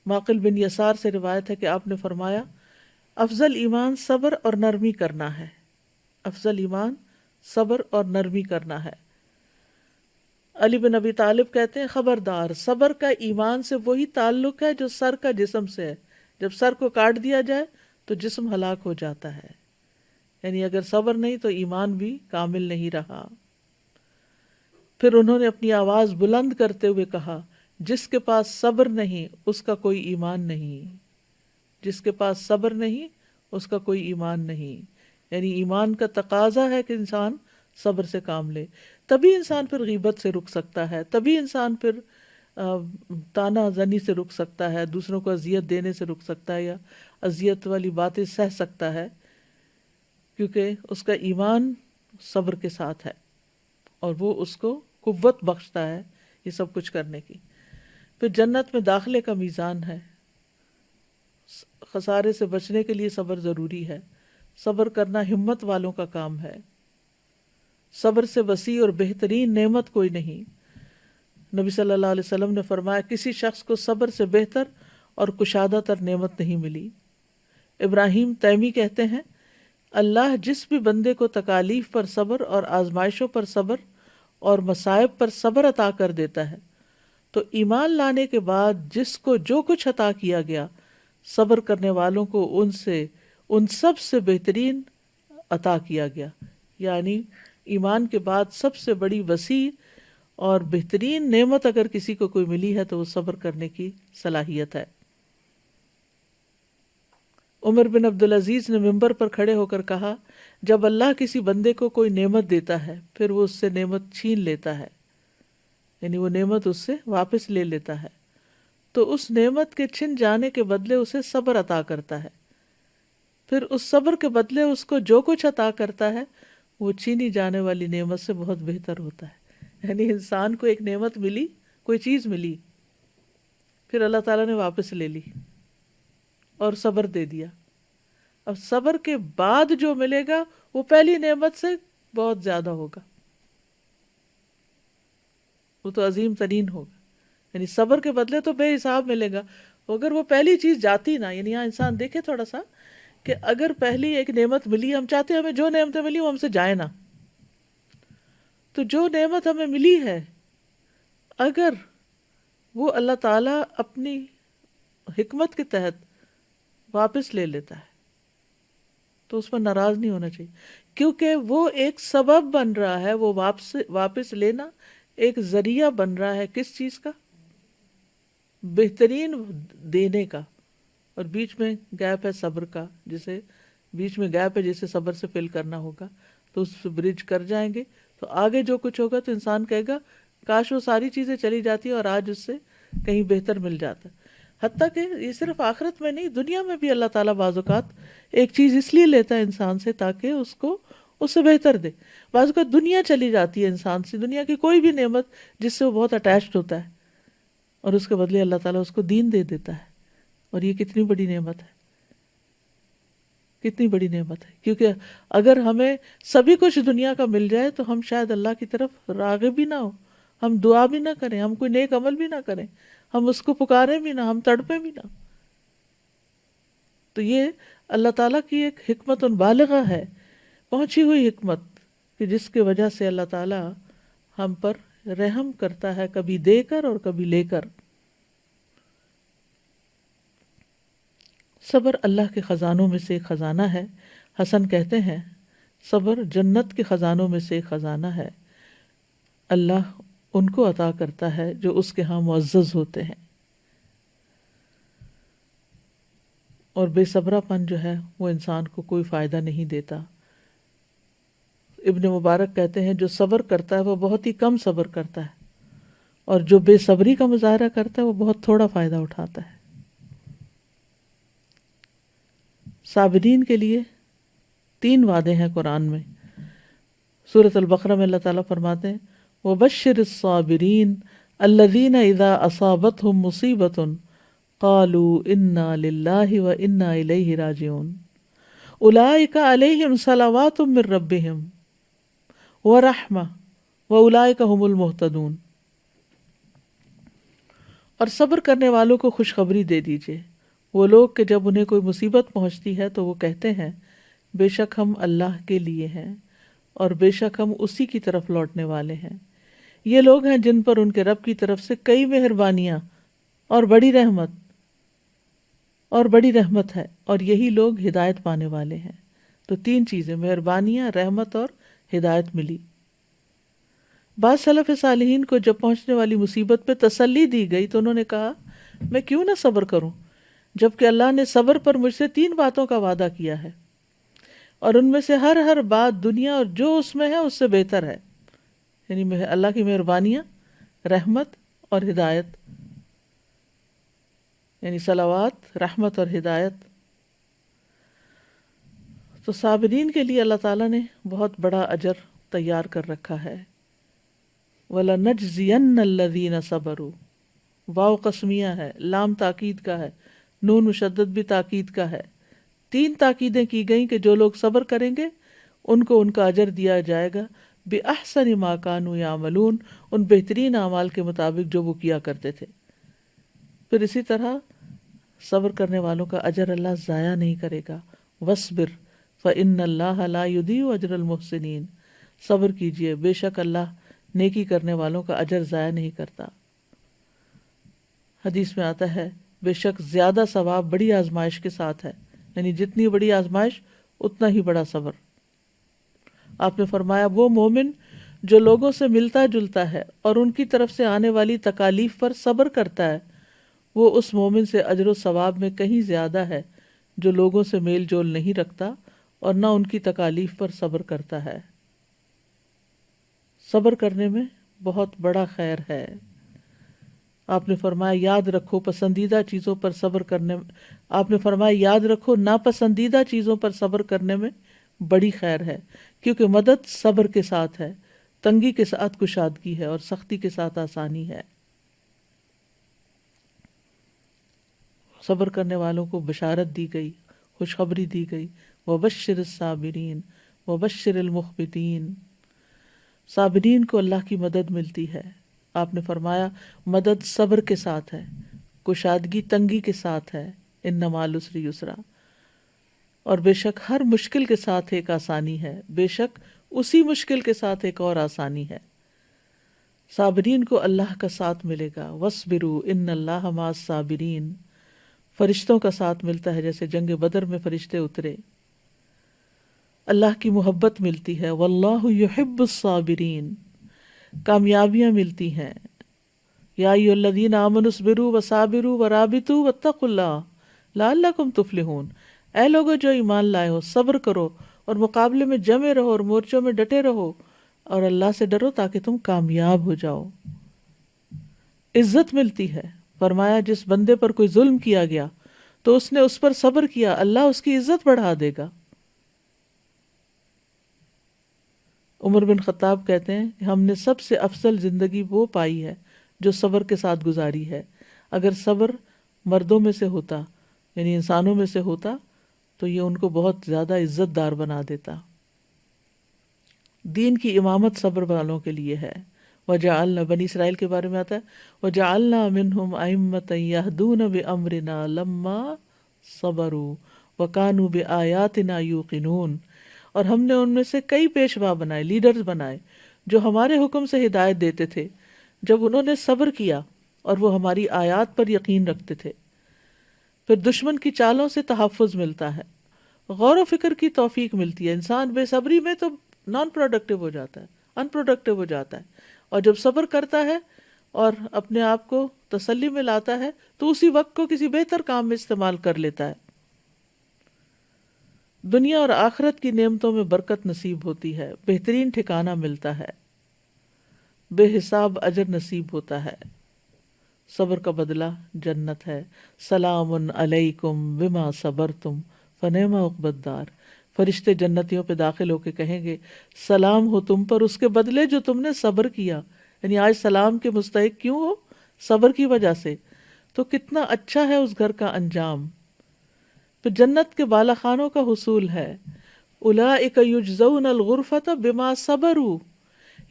معقل بن یسار سے روایت ہے کہ آپ نے فرمایا، افضل ایمان صبر اور نرمی کرنا ہے، افضل ایمان صبر اور نرمی کرنا ہے۔ علی بن ابی طالب کہتے ہیں، خبردار، صبر کا ایمان سے وہی تعلق ہے جو سر کا جسم سے ہے، جب سر کو کاٹ دیا جائے تو جسم ہلاک ہو جاتا ہے، یعنی اگر صبر نہیں تو ایمان بھی کامل نہیں رہا۔ پھر انہوں نے اپنی آواز بلند کرتے ہوئے کہا، جس کے پاس صبر نہیں اس کا کوئی ایمان نہیں، جس کے پاس صبر نہیں اس کا کوئی ایمان نہیں۔ یعنی ایمان کا تقاضا ہے کہ انسان صبر سے کام لے، تبھی انسان پھر غیبت سے رک سکتا ہے، تبھی انسان پھر تانا زنی سے رک سکتا ہے، دوسروں کو اذیت دینے سے رک سکتا ہے، یا اذیت والی باتیں سہ سکتا ہے، کیونکہ اس کا ایمان صبر کے ساتھ ہے اور وہ اس کو قوت بخشتا ہے یہ سب کچھ کرنے کی۔ پھر جنت میں داخلے کا میزان ہے، خسارے سے بچنے کے لیے صبر ضروری ہے، صبر کرنا ہمت والوں کا کام ہے، صبر سے وسیع اور بہترین نعمت کوئی نہیں۔ نبی صلی اللہ علیہ وسلم نے فرمایا، کسی شخص کو صبر سے بہتر اور کشادہ تر نعمت نہیں ملی۔ ابراہیم تیمی کہتے ہیں، اللہ جس بھی بندے کو تکالیف پر صبر اور آزمائشوں پر صبر اور مصائب پر صبر عطا کر دیتا ہے تو ایمان لانے کے بعد جس کو جو کچھ عطا کیا گیا، صبر کرنے والوں کو ان سب سے بہترین عطا کیا گیا۔ یعنی ایمان کے بعد سب سے بڑی وسیع اور بہترین نعمت اگر کسی کو کوئی ملی ہے تو وہ صبر کرنے کی صلاحیت ہے۔ عمر بن عبدالعزیز نے ممبر پر کھڑے ہو کر کہا، جب اللہ کسی بندے کو کوئی نعمت دیتا ہے پھر وہ اس سے نعمت چھین لیتا ہے، یعنی وہ نعمت اس سے واپس لے لیتا ہے، تو اس نعمت کے چھن جانے کے بدلے اسے صبر عطا کرتا ہے، پھر اس صبر کے بدلے اس کو جو کچھ عطا کرتا ہے وہ چھینی جانے والی نعمت سے بہت بہتر ہوتا ہے. یعنی انسان کو ایک نعمت ملی، کوئی چیز ملی، پھر اللہ تعالیٰ نے واپس لے لی اور صبر دے دیا. اب صبر کے بعد جو ملے گا وہ پہلی نعمت سے بہت زیادہ ہوگا، وہ تو عظیم ترین ہوگا. یعنی صبر کے بدلے تو بے حساب ملے گا. اگر وہ پہلی چیز جاتی نا، یعنی یہاں انسان دیکھے تھوڑا سا کہ اگر پہلی ایک نعمت ملی، ہم چاہتے ہیں ہمیں جو نعمتیں ملی وہ ہم سے جائے نا، تو جو نعمت ہمیں ملی ہے اگر وہ اللہ تعالیٰ اپنی حکمت کے تحت واپس لے لیتا ہے تو اس پر ناراض نہیں ہونا چاہیے، کیونکہ وہ ایک سبب بن رہا ہے. وہ واپس لینا ایک ذریعہ بن رہا ہے کس چیز کا؟ بہترین دینے کا. اور بیچ میں گیپ ہے صبر کا، بیچ میں گیپ ہے جسے صبر سے فل کرنا ہوگا، تو اس سے برج کر جائیں گے تو آگے جو کچھ ہوگا تو انسان کہے گا کاش وہ ساری چیزیں چلی جاتی اور آج اس سے کہیں بہتر مل جاتا. حتیٰ کہ یہ صرف آخرت میں نہیں، دنیا میں بھی اللہ تعالیٰ بعض اوقات ایک چیز اس لیے لیتا ہے انسان سے تاکہ اس کو اس سے بہتر دے. بعض اوقات دنیا چلی جاتی ہے انسان سے، دنیا کی کوئی بھی نعمت جس سے وہ بہت اٹیچڈ ہوتا ہے، اور اس کے بدلے اللہ تعالیٰ اس کو دین دے دیتا ہے. اور یہ کتنی بڑی نعمت ہے، کتنی بڑی نعمت ہے. کیونکہ اگر ہمیں سبھی کچھ دنیا کا مل جائے تو ہم شاید اللہ کی طرف راغب بھی نہ ہو، ہم دعا بھی نہ کریں، ہم کوئی نیک عمل بھی نہ کریں، ہم اس کو پکاریں بھی نہ، ہم تڑپیں بھی نہ. تو یہ اللہ تعالیٰ کی ایک حکمت بالغہ ہے، پہنچی ہوئی حکمت، کہ جس کی وجہ سے اللہ تعالیٰ ہم پر رحم کرتا ہے، کبھی دے کر اور کبھی لے کر. صبر اللہ کے خزانوں میں سے ایک خزانہ ہے. حسن کہتے ہیں صبر جنت کے خزانوں میں سے ایک خزانہ ہے، اللہ ان کو عطا کرتا ہے جو اس کے ہاں معزز ہوتے ہیں. اور بے صبرا پن جو ہے وہ انسان کو کوئی فائدہ نہیں دیتا. ابن مبارک کہتے ہیں جو صبر کرتا ہے وہ بہت ہی کم صبر کرتا ہے، اور جو بے صبری کا مظاہرہ کرتا ہے وہ بہت تھوڑا فائدہ اٹھاتا ہے. صابرین کے لیے 3 وعدے ہیں قرآن میں. سورۃ البقرہ میں اللہ تعالیٰ فرماتے ہیں وَبَشِّرِ الصَّابِرِينَ الَّذِينَ إِذَا أَصَابَتْهُمْ مُصِيبَةٌ قَالُوا إِنَّا لِلَّهِ وَإِنَّا إِلَيْهِ رَاجِعُونَ أُولَئِكَ عَلَيْهِمْ صَلَوَاتٌ مِّن رَّبِّهِمْ وَرَحْمَةٌ وَأُولَئِكَ هُمُ الْمُهْتَدُونَ. اور صبر کرنے والوں کو خوشخبری دے دیجیے، وہ لوگ کہ جب انہیں کوئی مصیبت پہنچتی ہے تو وہ کہتے ہیں بے شک ہم اللہ کے لیے ہیں اور بے شک ہم اسی کی طرف لوٹنے والے ہیں. یہ لوگ ہیں جن پر ان کے رب کی طرف سے کئی مہربانیاں اور بڑی رحمت ہے، اور یہی لوگ ہدایت پانے والے ہیں. تو 3 چیزیں، مہربانیاں، رحمت اور ہدایت ملی. بعض سلف صالحین کو جب پہنچنے والی مصیبت پہ تسلی دی گئی تو انہوں نے کہا میں کیوں نہ صبر کروں، جبکہ اللہ نے صبر پر مجھ سے 3 باتوں کا وعدہ کیا ہے، اور ان میں سے ہر بات دنیا اور جو اس میں ہے اس سے بہتر ہے. یعنی اللہ کی مہربانیاں، رحمت اور ہدایت، یعنی صلوات، رحمت اور ہدایت. تو صابرین کے لیے اللہ تعالیٰ نے بہت بڑا اجر تیار کر رکھا ہے. وَلَنَجْزِيَنَّ الَّذِينَ صَبَرُوا، واو قسمیہ ہے، لام تاکید کا ہے، نون مشدد بھی تاکید کا ہے. 3 تاکیدیں کی گئیں کہ جو لوگ صبر کریں گے ان کو ان کا اجر دیا جائے گا بِأَحْسَنِ مَا كَانُوا يَعْمَلُونَ، ان بہترین اعمال کے مطابق جو وہ کیا کرتے تھے. پھر اسی طرح صبر کرنے والوں کا اجر اللہ ضائع نہیں کرے گا. وَاصْبِرْ فَإِنَّ اللَّهَ لَا يُضِيعُ أَجْرَ الْمُحْسِنِينَ، صبر کیجئے، بے شک اللہ نیکی کرنے والوں کا اجر ضائع نہیں کرتا. حدیث میں آتا ہے بے شک زیادہ ثواب بڑی آزمائش کے ساتھ ہے، یعنی جتنی بڑی آزمائش اتنا ہی بڑا صبر. آپ نے فرمایا وہ مومن جو لوگوں سے ملتا جلتا ہے اور ان کی طرف سے آنے والی تکالیف پر صبر کرتا ہے، وہ اس مومن سے اجر و ثواب میں کہیں زیادہ ہے جو لوگوں سے میل جول نہیں رکھتا اور نہ ان کی تکالیف پر صبر کرتا ہے. صبر کرنے میں بہت بڑا خیر ہے. آپ نے فرمایا یاد رکھو پسندیدہ چیزوں پر صبر کرنے میں، آپ نے فرمایا یاد رکھو ناپسندیدہ چیزوں پر صبر کرنے میں بڑی خیر ہے، کیونکہ مدد صبر کے ساتھ ہے، تنگی کے ساتھ کشادگی ہے اور سختی کے ساتھ آسانی ہے۔ صبر کرنے والوں کو بشارت دی گئی، خوشخبری دی گئی، وبشر الصابرین وبشر المخبتین۔ صابرین کو اللہ کی مدد ملتی ہے۔ آپ نے فرمایا مدد صبر کے ساتھ ہے، کشادگی تنگی کے ساتھ ہے، ان مع العسر یسرا، اور بے شک ہر مشکل کے ساتھ ایک آسانی ہے، بے شک اسی مشکل کے ساتھ ایک اور آسانی ہے۔ صابرین کو اللہ کا ساتھ ملے گا، وَاصْبِرُوا إِنَّ اللَّهَ مَعَ الصَّابِرِينَ، فرشتوں کا ساتھ ملتا ہے، جیسے جنگ بدر میں فرشتے اترے۔ اللہ کی محبت ملتی ہے، وَاللَّهُ يُحِبُّ الصَّابِرِينَ، کامیابیاں ملتی ہیں۔ یا ایھا الذین آمنوا اصبروا وصابروا ورابطوا واتقوا اللہ لعلکم تفلحون، اے لوگو جو ایمان لائے ہو، صبر کرو اور مقابلے میں جمے رہو اور مورچوں میں ڈٹے رہو اور اللہ سے ڈرو تاکہ تم کامیاب ہو جاؤ۔ عزت ملتی ہے، فرمایا جس بندے پر کوئی ظلم کیا گیا تو اس نے اس پر صبر کیا، اللہ اس کی عزت بڑھا دے گا۔ عمر بن خطاب کہتے ہیں کہ ہم نے سب سے افضل زندگی وہ پائی ہے جو صبر کے ساتھ گزاری ہے۔ اگر صبر مردوں میں سے ہوتا، یعنی انسانوں میں سے ہوتا، تو یہ ان کو بہت زیادہ عزت دار بنا دیتا۔ دین کی امامت صبر والوں کے لیے ہے۔ وجعلنا، بنی اسرائیل کے بارے میں آتا ہے، وجعلنا منہم ائمۃ یہدون بامرنا لما صبروا وکانوا بآیاتنا یوقنون، اور ہم نے ان میں سے کئی پیشوا بنائے، لیڈرز بنائے، جو ہمارے حکم سے ہدایت دیتے تھے جب انہوں نے صبر کیا اور وہ ہماری آیات پر یقین رکھتے تھے۔ پھر دشمن کی چالوں سے تحفظ ملتا ہے، غور و فکر کی توفیق ملتی ہے۔ انسان بے صبری میں تو نان پروڈکٹیو ہو جاتا ہے، ان پروڈکٹیو ہو جاتا ہے، اور جب صبر کرتا ہے اور اپنے آپ کو تسلی میں لاتا ہے تو اسی وقت کو کسی بہتر کام میں استعمال کر لیتا ہے۔ دنیا اور آخرت کی نعمتوں میں برکت نصیب ہوتی ہے، بہترین ٹھکانہ ملتا ہے، بے حساب اجر نصیب ہوتا ہے۔ صبر کا بدلہ جنت ہے۔ سلام علیکم بما صبرتم فنعم عقبی الدار، فرشتے جنتیوں پہ داخل ہو کے کہیں گے سلام ہو تم پر اس کے بدلے جو تم نے صبر کیا، یعنی آج سلام کے مستحق کیوں ہو؟ صبر کی وجہ سے۔ تو کتنا اچھا ہے اس گھر کا انجام۔ پھر جنت کے بالا خانوں کا حصول ہے۔ اولئک یجزون الغرفۃ بما صبروا،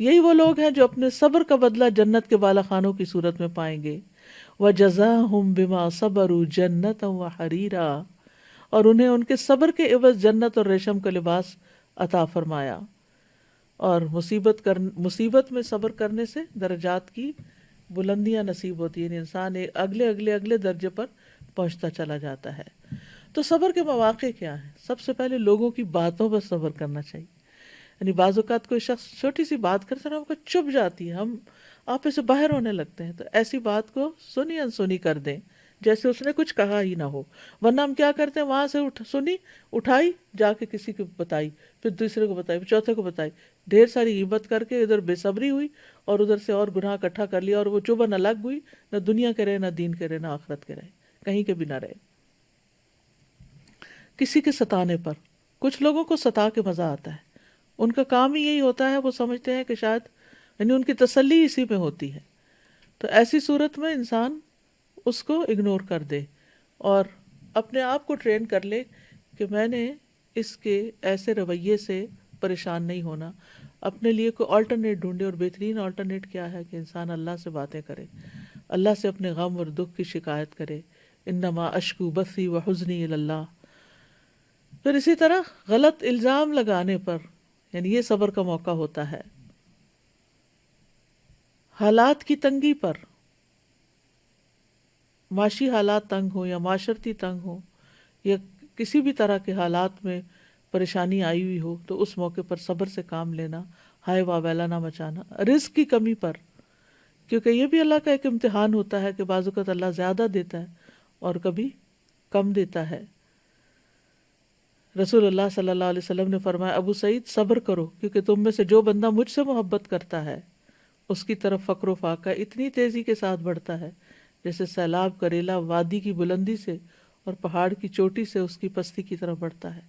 یہی وہ لوگ ہیں جو اپنے صبر کا بدلہ جنت کے بالا خانوں کی صورت میں پائیں گے۔ وجزاہم بما صبروا جنۃ وحریرا، اور انہیں ان کے صبر کے عوض جنت اور ریشم کا لباس عطا فرمایا۔ اور مصیبت میں صبر کرنے سے درجات کی بلندیاں نصیب ہوتی ہیں، یعنی انسان اگلے درجے پر پہنچتا چلا جاتا ہے۔ تو صبر کے مواقع کیا ہیں؟ سب سے پہلے لوگوں کی باتوں پر صبر کرنا چاہیے۔ یعنی بعض اوقات کوئی شخص چھوٹی سی بات کرتا ہے، ہم کو چپ جاتی ہے، ہم آپے سے باہر ہونے لگتے ہیں، تو ایسی بات کو سنی انسنی کر دیں جیسے اس نے کچھ کہا ہی نہ ہو۔ ورنہ ہم کیا کرتے ہیں، وہاں سے سنی، اٹھائی، جا کے کسی کو بتائی، پھر دوسرے کو بتائی، پھر چوتھے کو بتائی، ڈھیر ساری غیبت کر کے ادھر بے صبری ہوئی اور ادھر سے اور گناہ اکٹھا کر لیا، اور وہ چبھن الگ ہوئی، نہ دنیا کے رہے، نہ دین کے رہے، نہ آخرت کے رہے، کہیں کے بھی نہ رہے۔ کسی کے ستانے پر، کچھ لوگوں کو ستا کے مزہ آتا ہے، ان کا کام ہی یہی ہوتا ہے، وہ سمجھتے ہیں کہ شاید یعنی ان کی تسلی اسی میں ہوتی ہے۔ تو ایسی صورت میں انسان اس کو اگنور کر دے اور اپنے آپ کو ٹرین کر لے کہ میں نے اس کے ایسے رویے سے پریشان نہیں ہونا، اپنے لیے کوئی آلٹرنیٹ ڈھونڈے۔ اور بہترین آلٹرنیٹ کیا ہے کہ انسان اللہ سے باتیں کرے، اللہ سے اپنے غم اور دکھ کی شکایت کرے، انما اشکو بثی وحزنی الی اللہ۔ پھر اسی طرح غلط الزام لگانے پر، یعنی یہ صبر کا موقع ہوتا ہے۔ حالات کی تنگی پر، معاشی حالات تنگ ہو یا معاشرتی تنگ ہو یا کسی بھی طرح کے حالات میں پریشانی آئی ہوئی ہو، تو اس موقع پر صبر سے کام لینا، ہائے واویلا نہ مچانا۔ رزق کی کمی پر، کیونکہ یہ بھی اللہ کا ایک امتحان ہوتا ہے کہ بعض اوقات اللہ زیادہ دیتا ہے اور کبھی کم دیتا ہے۔ رسول اللہ صلی اللہ علیہ وسلم نے فرمایا، ابو سعید صبر کرو، کیونکہ تم میں سے جو بندہ مجھ سے محبت کرتا ہے اس کی طرف فقر و فاقہ اتنی تیزی کے ساتھ بڑھتا ہے جیسے سیلاب کا ریلا وادی کی بلندی سے اور پہاڑ کی چوٹی سے اس کی پستی کی طرف بڑھتا ہے۔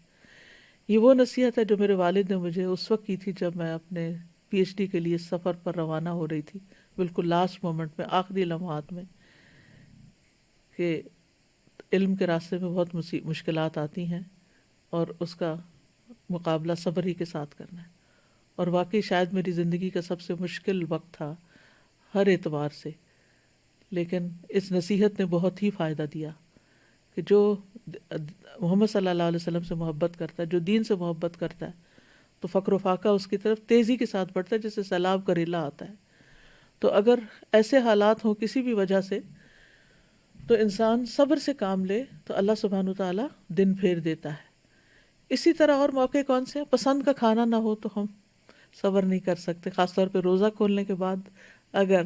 یہ وہ نصیحت ہے جو میرے والد نے مجھے اس وقت کی تھی جب میں اپنے پی ایچ ڈی کے لیے سفر پر روانہ ہو رہی تھی، بالکل لاسٹ مومنٹ میں، آخری لمحات میں، کہ علم کے راستے میں بہت مشکلات آتی ہیں اور اس کا مقابلہ صبر ہی کے ساتھ کرنا ہے. اور واقعی شاید میری زندگی کا سب سے مشکل وقت تھا ہر اعتبار سے، لیکن اس نصیحت نے بہت ہی فائدہ دیا کہ جو محمد صلی اللہ علیہ وسلم سے محبت کرتا ہے، جو دین سے محبت کرتا ہے، تو فقر و فاقہ اس کی طرف تیزی کے ساتھ بڑھتا ہے جیسے سیلاب کا ریلا آتا ہے. تو اگر ایسے حالات ہوں کسی بھی وجہ سے، تو انسان صبر سے کام لے تو اللہ سبحانہ وتعالیٰ دن پھیر دیتا ہے. اسی طرح اور موقع کون سے ہیں؟ پسند کا کھانا نہ ہو تو ہم صبر نہیں کر سکتے، خاص طور پہ روزہ کھولنے کے بعد اگر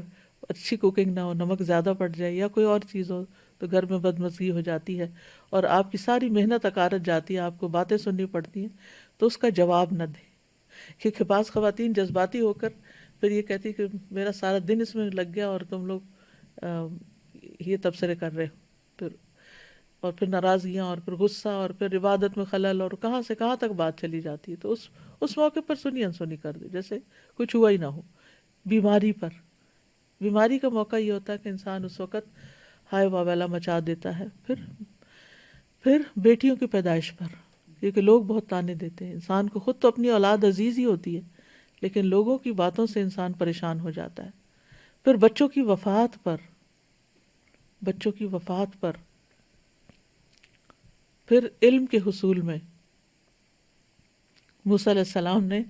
اچھی کوکنگ نہ ہو، نمک زیادہ پڑ جائے یا کوئی اور چیز ہو تو گھر میں بدمزگی ہو جاتی ہے اور آپ کی ساری محنت اکارت جاتی ہے، آپ کو باتیں سننی پڑتی ہیں، تو اس کا جواب نہ دیں. کیونکہ بعض خواتین جذباتی ہو کر پھر یہ کہتی کہ میرا سارا دن اس میں لگ گیا اور تم لوگ یہ تبصرے کر رہے ہو، اور پھر ناراضگیاں اور پھر غصہ اور پھر عبادت میں خلل اور کہاں سے کہاں تک بات چلی جاتی ہے. تو اس موقع پر سنی انسنی کر دے جیسے کچھ ہوا ہی نہ ہو. بیماری کا موقع یہ ہوتا ہے کہ انسان اس وقت ہائے واویلا مچا دیتا ہے. پھر بیٹیوں کی پیدائش پر، کیونکہ لوگ بہت تانے دیتے ہیں. انسان کو خود تو اپنی اولاد عزیز ہی ہوتی ہے، لیکن لوگوں کی باتوں سے انسان پریشان ہو جاتا ہے. پھر بچوں کی وفات پر، پھر علم کے حصول میں. موسیٰ علیہ السلام نے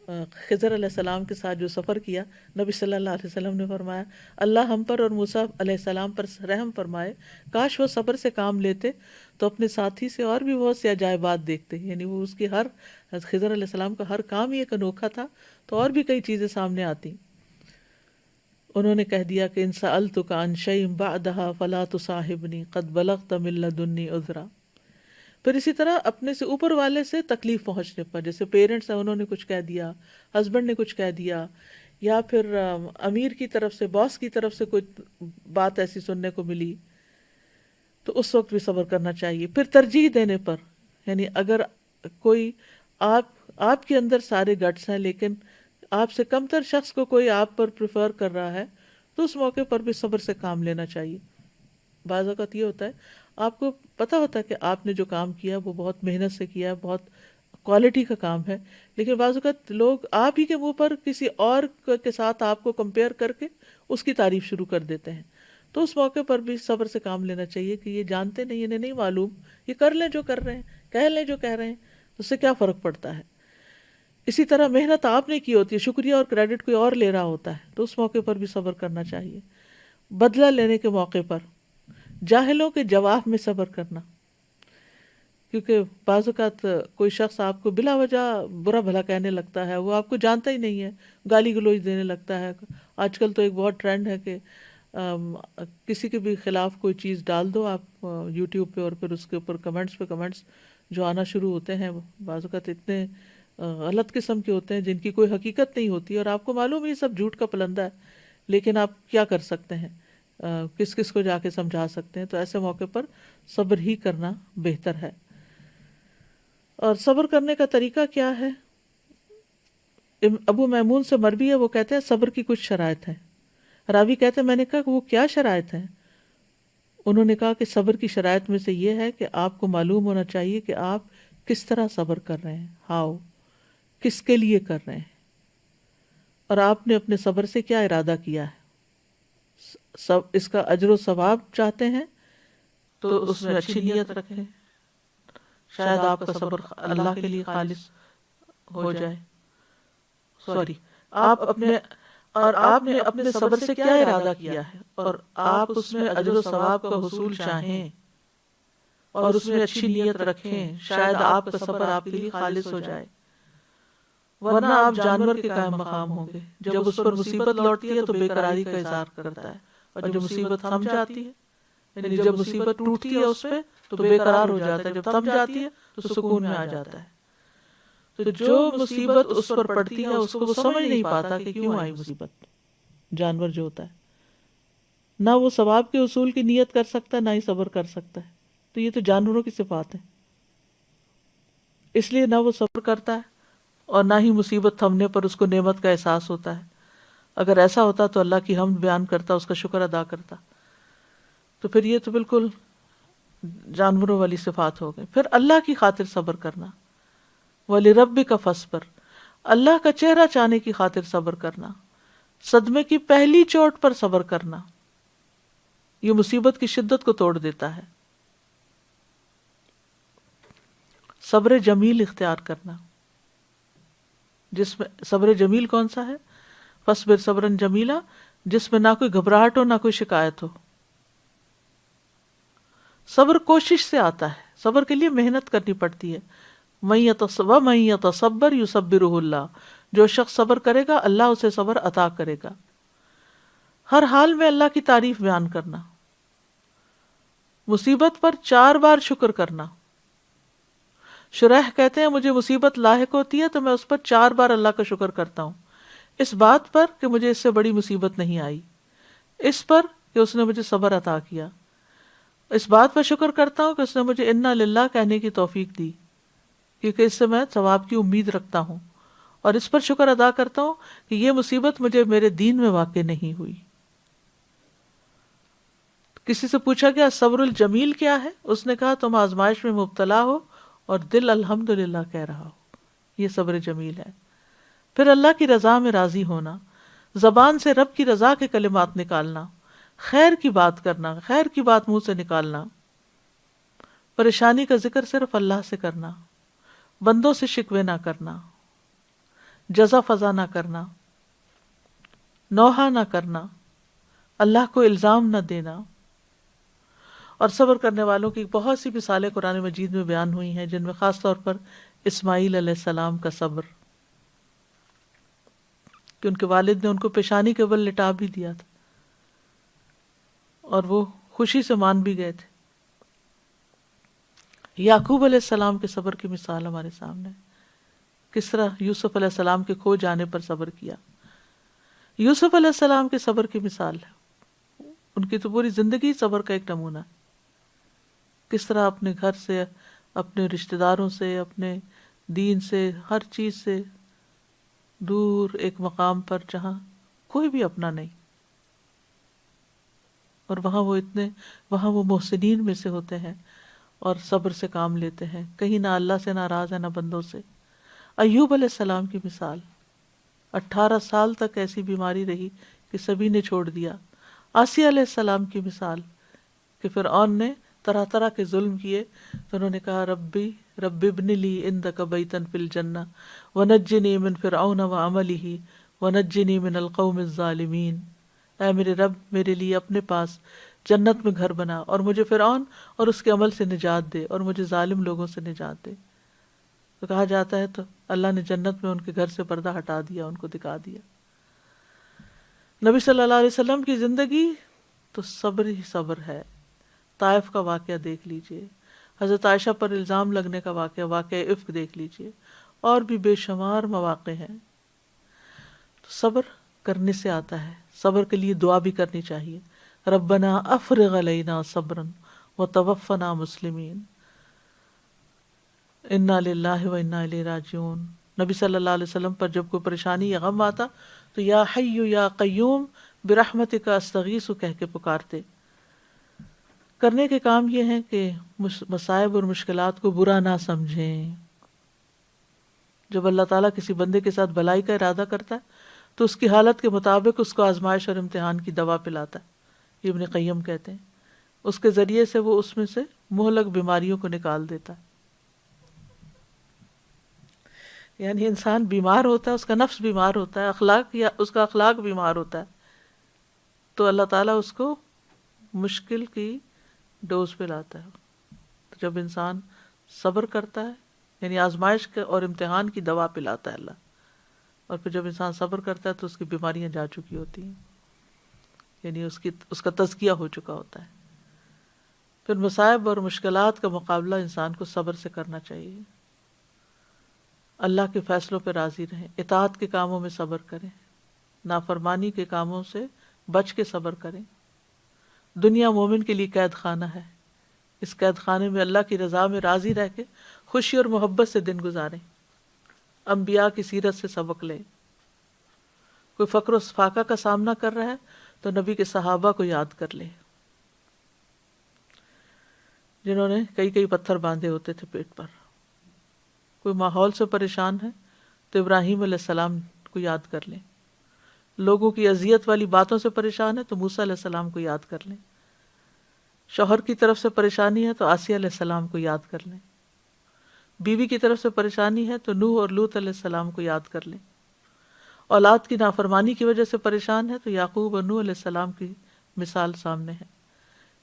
خضر علیہ السلام کے ساتھ جو سفر کیا، نبی صلی اللہ علیہ وسلم نے فرمایا اللہ ہم پر اور موسیٰ علیہ السلام پر رحم فرمائے، کاش وہ صبر سے کام لیتے تو اپنے ساتھی سے اور بھی بہت سے عجائبات دیکھتے. یعنی وہ اس کی خضر علیہ السلام کا ہر کام ہی ایک انوکھا تھا، تو اور بھی کئی چیزیں سامنے آتی. انہوں نے کہہ دیا کہ ان سألتک عن شیء بعدها فلا تصاحبنی قد بلغت من لدنی عذرا. پھر اسی طرح اپنے سے اوپر والے سے تکلیف پہنچنے پر، جیسے پیرنٹس ہیں انہوں نے کچھ کہہ دیا، ہسبینڈ نے کچھ کہہ دیا، یا پھر امیر کی طرف سے، باس کی طرف سے کوئی بات ایسی سننے کو ملی، تو اس وقت بھی صبر کرنا چاہیے. پھر ترجیح دینے پر، یعنی اگر کوئی آپ کے اندر سارے گٹس ہیں لیکن آپ سے کم تر شخص کو کوئی آپ پر پریفر کر رہا ہے، تو اس موقع پر بھی صبر سے کام لینا چاہیے. بعض اوقات یہ ہوتا ہے آپ کو پتہ ہوتا ہے کہ آپ نے جو کام کیا وہ بہت محنت سے کیا ہے، بہت کوالٹی کا کام ہے، لیکن بعض اوقات لوگ آپ ہی کے منہ پر کسی اور کے ساتھ آپ کو کمپیئر کر کے اس کی تعریف شروع کر دیتے ہیں. تو اس موقع پر بھی صبر سے کام لینا چاہیے کہ یہ جانتے نہیں، انہیں نہیں معلوم، یہ کر لیں جو کر رہے ہیں، کہہ لیں جو کہہ رہے ہیں، اس سے کیا فرق پڑتا ہے. اسی طرح محنت آپ نے کی ہوتی ہے، شکریہ اور کریڈٹ کوئی اور لے رہا ہوتا ہے، تو اس موقع پر بھی صبر کرنا چاہیے. بدلہ لینے کے موقع پر، جاہلوں کے جواب میں صبر کرنا، کیونکہ بعض اوقات کوئی شخص آپ کو بلا وجہ برا بھلا کہنے لگتا ہے، وہ آپ کو جانتا ہی نہیں ہے، گالی گلوچ دینے لگتا ہے. آج کل تو ایک بہت ٹرینڈ ہے کہ کسی کے بھی خلاف کوئی چیز ڈال دو آپ یوٹیوب پہ، اور پھر اس کے اوپر کمنٹس پہ کمنٹس جو آنا شروع ہوتے ہیں، بعض اوقات اتنے غلط قسم کے ہوتے ہیں جن کی کوئی حقیقت نہیں ہوتی، اور آپ کو معلوم ہے یہ سب جھوٹ کا پلندہ ہے، لیکن آپ کیا کر سکتے ہیں، کس کس کو جا کے سمجھا سکتے ہیں. تو ایسے موقع پر صبر ہی کرنا بہتر ہے. اور صبر کرنے کا طریقہ کیا ہے؟ ابو میمون سے مروی ہے، وہ کہتے ہیں صبر کی کچھ شرائط ہیں. راوی کہتے ہیں میں نے کہا کہ وہ کیا شرائط ہیں؟ انہوں نے کہا کہ صبر کی شرائط میں سے یہ ہے کہ آپ کو معلوم ہونا چاہیے کہ آپ کس طرح صبر کر رہے ہیں، ہاؤ، کس کے لیے کر رہے ہیں، اور آپ نے اپنے صبر سے کیا ارادہ کیا ہے. اس کا اجر و ثواب چاہتے ہیں تو اس میں اچھی نیت رکھیں، شاید آپ کا صبر اللہ کے لیے خالص ہو جائے. آپ نے اپنے صبر سے کیا ارادہ کیا ہے، اور آپ اس میں اجر و ثواب کا حصول چاہیں اور اس میں اچھی نیت رکھیں، شاید آپ کا صبر آپ کے لیے خالص ہو جائے. ورنہ آپ جانور کے قائم مقام ہوں گے، جب اس پر مصیبت لوٹتی ہے تو بے قراری کا اظہار کرتا ہے، اور جب مصیبت تھم جاتی ہے، یعنی جب مصیبت ٹوٹتی ہے اس پہ تو بے قرار ہو جاتا ہے، جب تھم جاتی ہے تو سکون میں آ جاتا ہے. تو جو مصیبت اس پر پڑتی ہے اس کو وہ سمجھ نہیں پاتا کہ کیوں آئی مصیبت. جانور جو ہوتا ہے نہ وہ ثواب کے حصول کی نیت کر سکتا ہے، نہ ہی صبر کر سکتا ہے. تو یہ تو جانوروں کی صفات ہے. اس لیے نہ وہ صبر کرتا ہے اور نہ ہی مصیبت تھمنے پر اس کو نعمت کا احساس ہوتا ہے. اگر ایسا ہوتا تو اللہ کی حمد بیان کرتا، اس کا شکر ادا کرتا. تو پھر یہ تو بالکل جانوروں والی صفات ہو گئی. پھر اللہ کی خاطر صبر کرنا، وَلِرَبِّكَ فَاصْبِرْ، اللہ کا چہرہ چاہنے کی خاطر صبر کرنا، صدمے کی پہلی چوٹ پر صبر کرنا، یہ مصیبت کی شدت کو توڑ دیتا ہے. صبر جمیل اختیار کرنا، جس میں صبر جمیل کون سا ہے؟ فَاصْبِرْ صَبْرًا جَمِيلًا، جس میں نہ کوئی گھبراہٹ ہو نہ کوئی شکایت ہو. صبر کوشش سے آتا ہے، صبر کے لیے محنت کرنی پڑتی ہے. مَن يَتَصَبَّرْ يُصَبِّرُهُ اللَّهُ، جو شخص صبر کرے گا اللہ اسے صبر عطا کرے گا. ہر حال میں اللہ کی تعریف بیان کرنا، مصیبت پر 4 بار شکر کرنا. شریح کہتے ہیں مجھے مصیبت لاحق ہوتی ہے تو میں اس پر 4 بار اللہ کا شکر کرتا ہوں، اس بات پر کہ مجھے اس سے بڑی مصیبت نہیں آئی، اس پر کہ اس نے مجھے صبر عطا کیا، اس بات پر شکر کرتا ہوں کہ اس نے مجھے انا للہ کہنے کی توفیق دی کیونکہ اس سے میں ثواب کی امید رکھتا ہوں، اور اس پر شکر ادا کرتا ہوں کہ یہ مصیبت مجھے میرے دین میں واقع نہیں ہوئی. کسی سے پوچھا گیا صبر الجمیل کیا ہے؟ اس نے کہا تم آزمائش میں مبتلا ہو اور دل الحمدللہ کہہ رہا ہو، یہ صبر جمیل ہے. پھر اللہ کی رضا میں راضی ہونا، زبان سے رب کی رضا کے کلمات نکالنا، خیر کی بات کرنا، خیر کی بات منہ سے نکالنا، پریشانی کا ذکر صرف اللہ سے کرنا، بندوں سے شکوے نہ کرنا، جزا فضا نہ کرنا، نوحہ نہ کرنا، اللہ کو الزام نہ دینا. اور صبر کرنے والوں کی بہت سی مثالیں قرآن مجید میں بیان ہوئی ہیں، جن میں خاص طور پر اسماعیل علیہ السلام کا صبر، کہ ان کے والد نے ان کو پیشانی کے بل لٹا بھی دیا تھا اور وہ خوشی سے مان بھی گئے تھے. یعقوب علیہ السلام کے صبر کی مثال ہمارے سامنے، کس طرح یوسف علیہ السلام کے کھو جانے پر صبر کیا. یوسف علیہ السلام کے صبر کی مثال ہے، ان کی تو پوری زندگی صبر کا ایک نمونہ ہے. کس طرح اپنے گھر سے، اپنے رشتہ داروں سے، اپنے دین سے، ہر چیز سے دور ایک مقام پر جہاں کوئی بھی اپنا نہیں، اور وہاں وہ محسنین میں سے ہوتے ہیں اور صبر سے کام لیتے ہیں، کہیں نہ اللہ سے ناراض ہے نہ بندوں سے. ایوب علیہ السلام کی مثال، 18 سال تک ایسی بیماری رہی کہ سبھی نے چھوڑ دیا. آسیہ علیہ السلام کی مثال کہ فرعون نے طرح طرح کے ظلم کیے تو انہوں نے کہا ربی ابن لی عندک بیتا فی الجنہ ونجنی من فرعون وعملہ ونجنی من القوم الظالمین. اے میرے رب میرے لیے اپنے پاس جنت میں گھر بنا اور مجھے فرعون اور اس کے عمل سے نجات دے اور مجھے ظالم لوگوں سے نجات دے. تو کہا جاتا ہے تو اللہ نے جنت میں ان کے گھر سے پردہ ہٹا دیا، ان کو دکھا دیا. نبی صلی اللہ علیہ وسلم کی زندگی تو صبر ہی صبر ہے. طائف کا واقعہ دیکھ لیجئے، حضرت عائشہ پر الزام لگنے کا واقعہ افک دیکھ لیجئے، اور بھی بے شمار مواقع ہیں. تو صبر کرنے سے آتا ہے. صبر کے لیے دعا بھی کرنی چاہیے، ربنا افرغ علینا صبرا وتوفنا مسلمین، انا للہ و انا الیہ راجعون. نبی صلی اللہ علیہ وسلم پر جب کوئی پریشانی یا غم آتا تو یا حی یا قیوم برحمتک استغیث کہہ کے پکارتے. کرنے کے کام یہ ہیں کہ مصائب اور مشکلات کو برا نہ سمجھیں. جب اللہ تعالیٰ کسی بندے کے ساتھ بھلائی کا ارادہ کرتا ہے تو اس کی حالت کے مطابق اس کو آزمائش اور امتحان کی دوا پلاتا ہے. یہ ابن قیم کہتے ہیں اس کے ذریعے سے وہ اس میں سے مہلک بیماریوں کو نکال دیتا ہے. یعنی انسان بیمار ہوتا ہے، اس کا نفس بیمار ہوتا ہے، اس کا اخلاق بیمار ہوتا ہے، تو اللہ تعالیٰ اس کو مشکل کی ڈوز پہ لاتا ہے. تو جب انسان صبر کرتا ہے یعنی آزمائش کے اور امتحان کی دوا پلاتا ہے اللہ، اور پھر جب انسان صبر کرتا ہے تو اس کی بیماریاں جا چکی ہوتی ہیں، یعنی اس کا تزکیہ ہو چکا ہوتا ہے. پھر مصائب اور مشکلات کا مقابلہ انسان کو صبر سے کرنا چاہیے. اللہ کے فیصلوں پہ راضی رہیں، اطاعت کے کاموں میں صبر کریں، نافرمانی کے کاموں سے بچ کے صبر کریں. دنیا مومن کے لیے قید خانہ ہے، اس قید خانے میں اللہ کی رضا میں راضی رہ کے خوشی اور محبت سے دن گزاریں، انبیاء کی سیرت سے سبق لیں۔ کوئی فقر و فاقہ کا سامنا کر رہا ہے تو نبی کے صحابہ کو یاد کر لے، جنہوں نے کئی پتھر باندھے ہوتے تھے پیٹ پر۔ کوئی ماحول سے پریشان ہے تو ابراہیم علیہ السلام کو یاد کر لیں، لوگوں کی اذیت والی باتوں سے پریشان ہے تو موسیٰ علیہ السلام کو یاد کر لیں، شوہر کی طرف سے پریشانی ہے تو آسیہ علیہ السلام کو یاد کر لیں، بیوی کی طرف سے پریشانی ہے تو نوح اور لوط علیہ السلام کو یاد کر لیں، اولاد کی نافرمانی کی وجہ سے پریشان ہے تو یعقوب اور نوح علیہ السلام کی مثال سامنے ہے،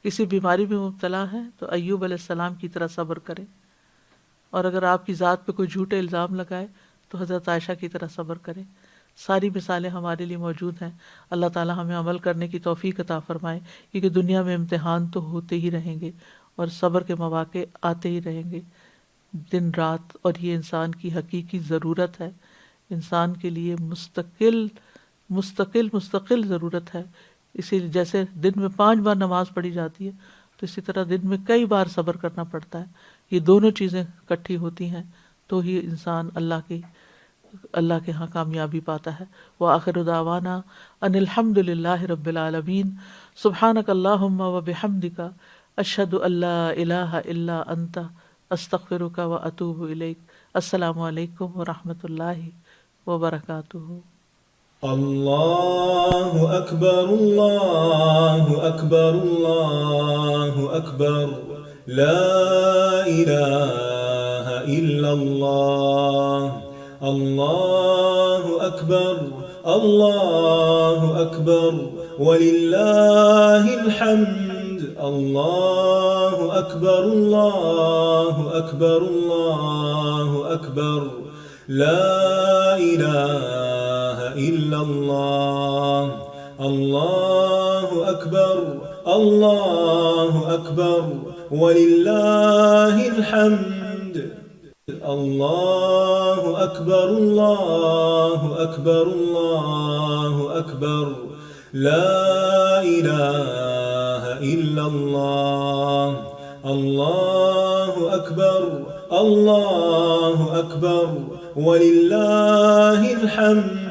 کسی بیماری میں مبتلا ہے تو ایوب علیہ السلام کی طرح صبر کریں، اور اگر آپ کی ذات پہ کوئی جھوٹے الزام لگائے تو حضرت عائشہ کی طرح صبر کریں۔ ساری مثالیں ہمارے لیے موجود ہیں۔ اللہ تعالی ہمیں عمل کرنے کی توفیق عطا فرمائے، کیونکہ دنیا میں امتحان تو ہوتے ہی رہیں گے اور صبر کے مواقع آتے ہی رہیں گے دن رات، اور یہ انسان کی حقیقی ضرورت ہے، انسان کے لیے مستقل ضرورت ہے۔ اسی لیے جیسے دن میں 5 بار نماز پڑھی جاتی ہے تو اسی طرح دن میں کئی بار صبر کرنا پڑتا ہے۔ یہ دونوں چیزیں اکٹھی ہوتی ہیں تو ہی انسان اللہ کے ہاں کامیابی پاتا ہے۔ وآخر دعوانا ان الحمد للہ رب العالمین، سبحانک اللہم وبحمدک، اشہد ان لا الہ الا انت، استغفرک واتوب الیک۔ السلام علیکم ورحمۃ اللہ وبرکاتہ۔ اللہ اکبر اللہ اکبر اللہ اکبر، لا الہ الا اللہ، اللہ اکبر اللہ اکبر وللہ الحمد، اللہ اکبر اللہ اکبر اللہ اکبر، لا الہ الا اللہ، اللہ اکبر اللہ اکبر وللہ الحمد، اللہ اکبر اللہ اکبر اللہ اکبر، لا الہ الا اللہ، اللہ اکبر اللہ اکبر وللہ الحمد۔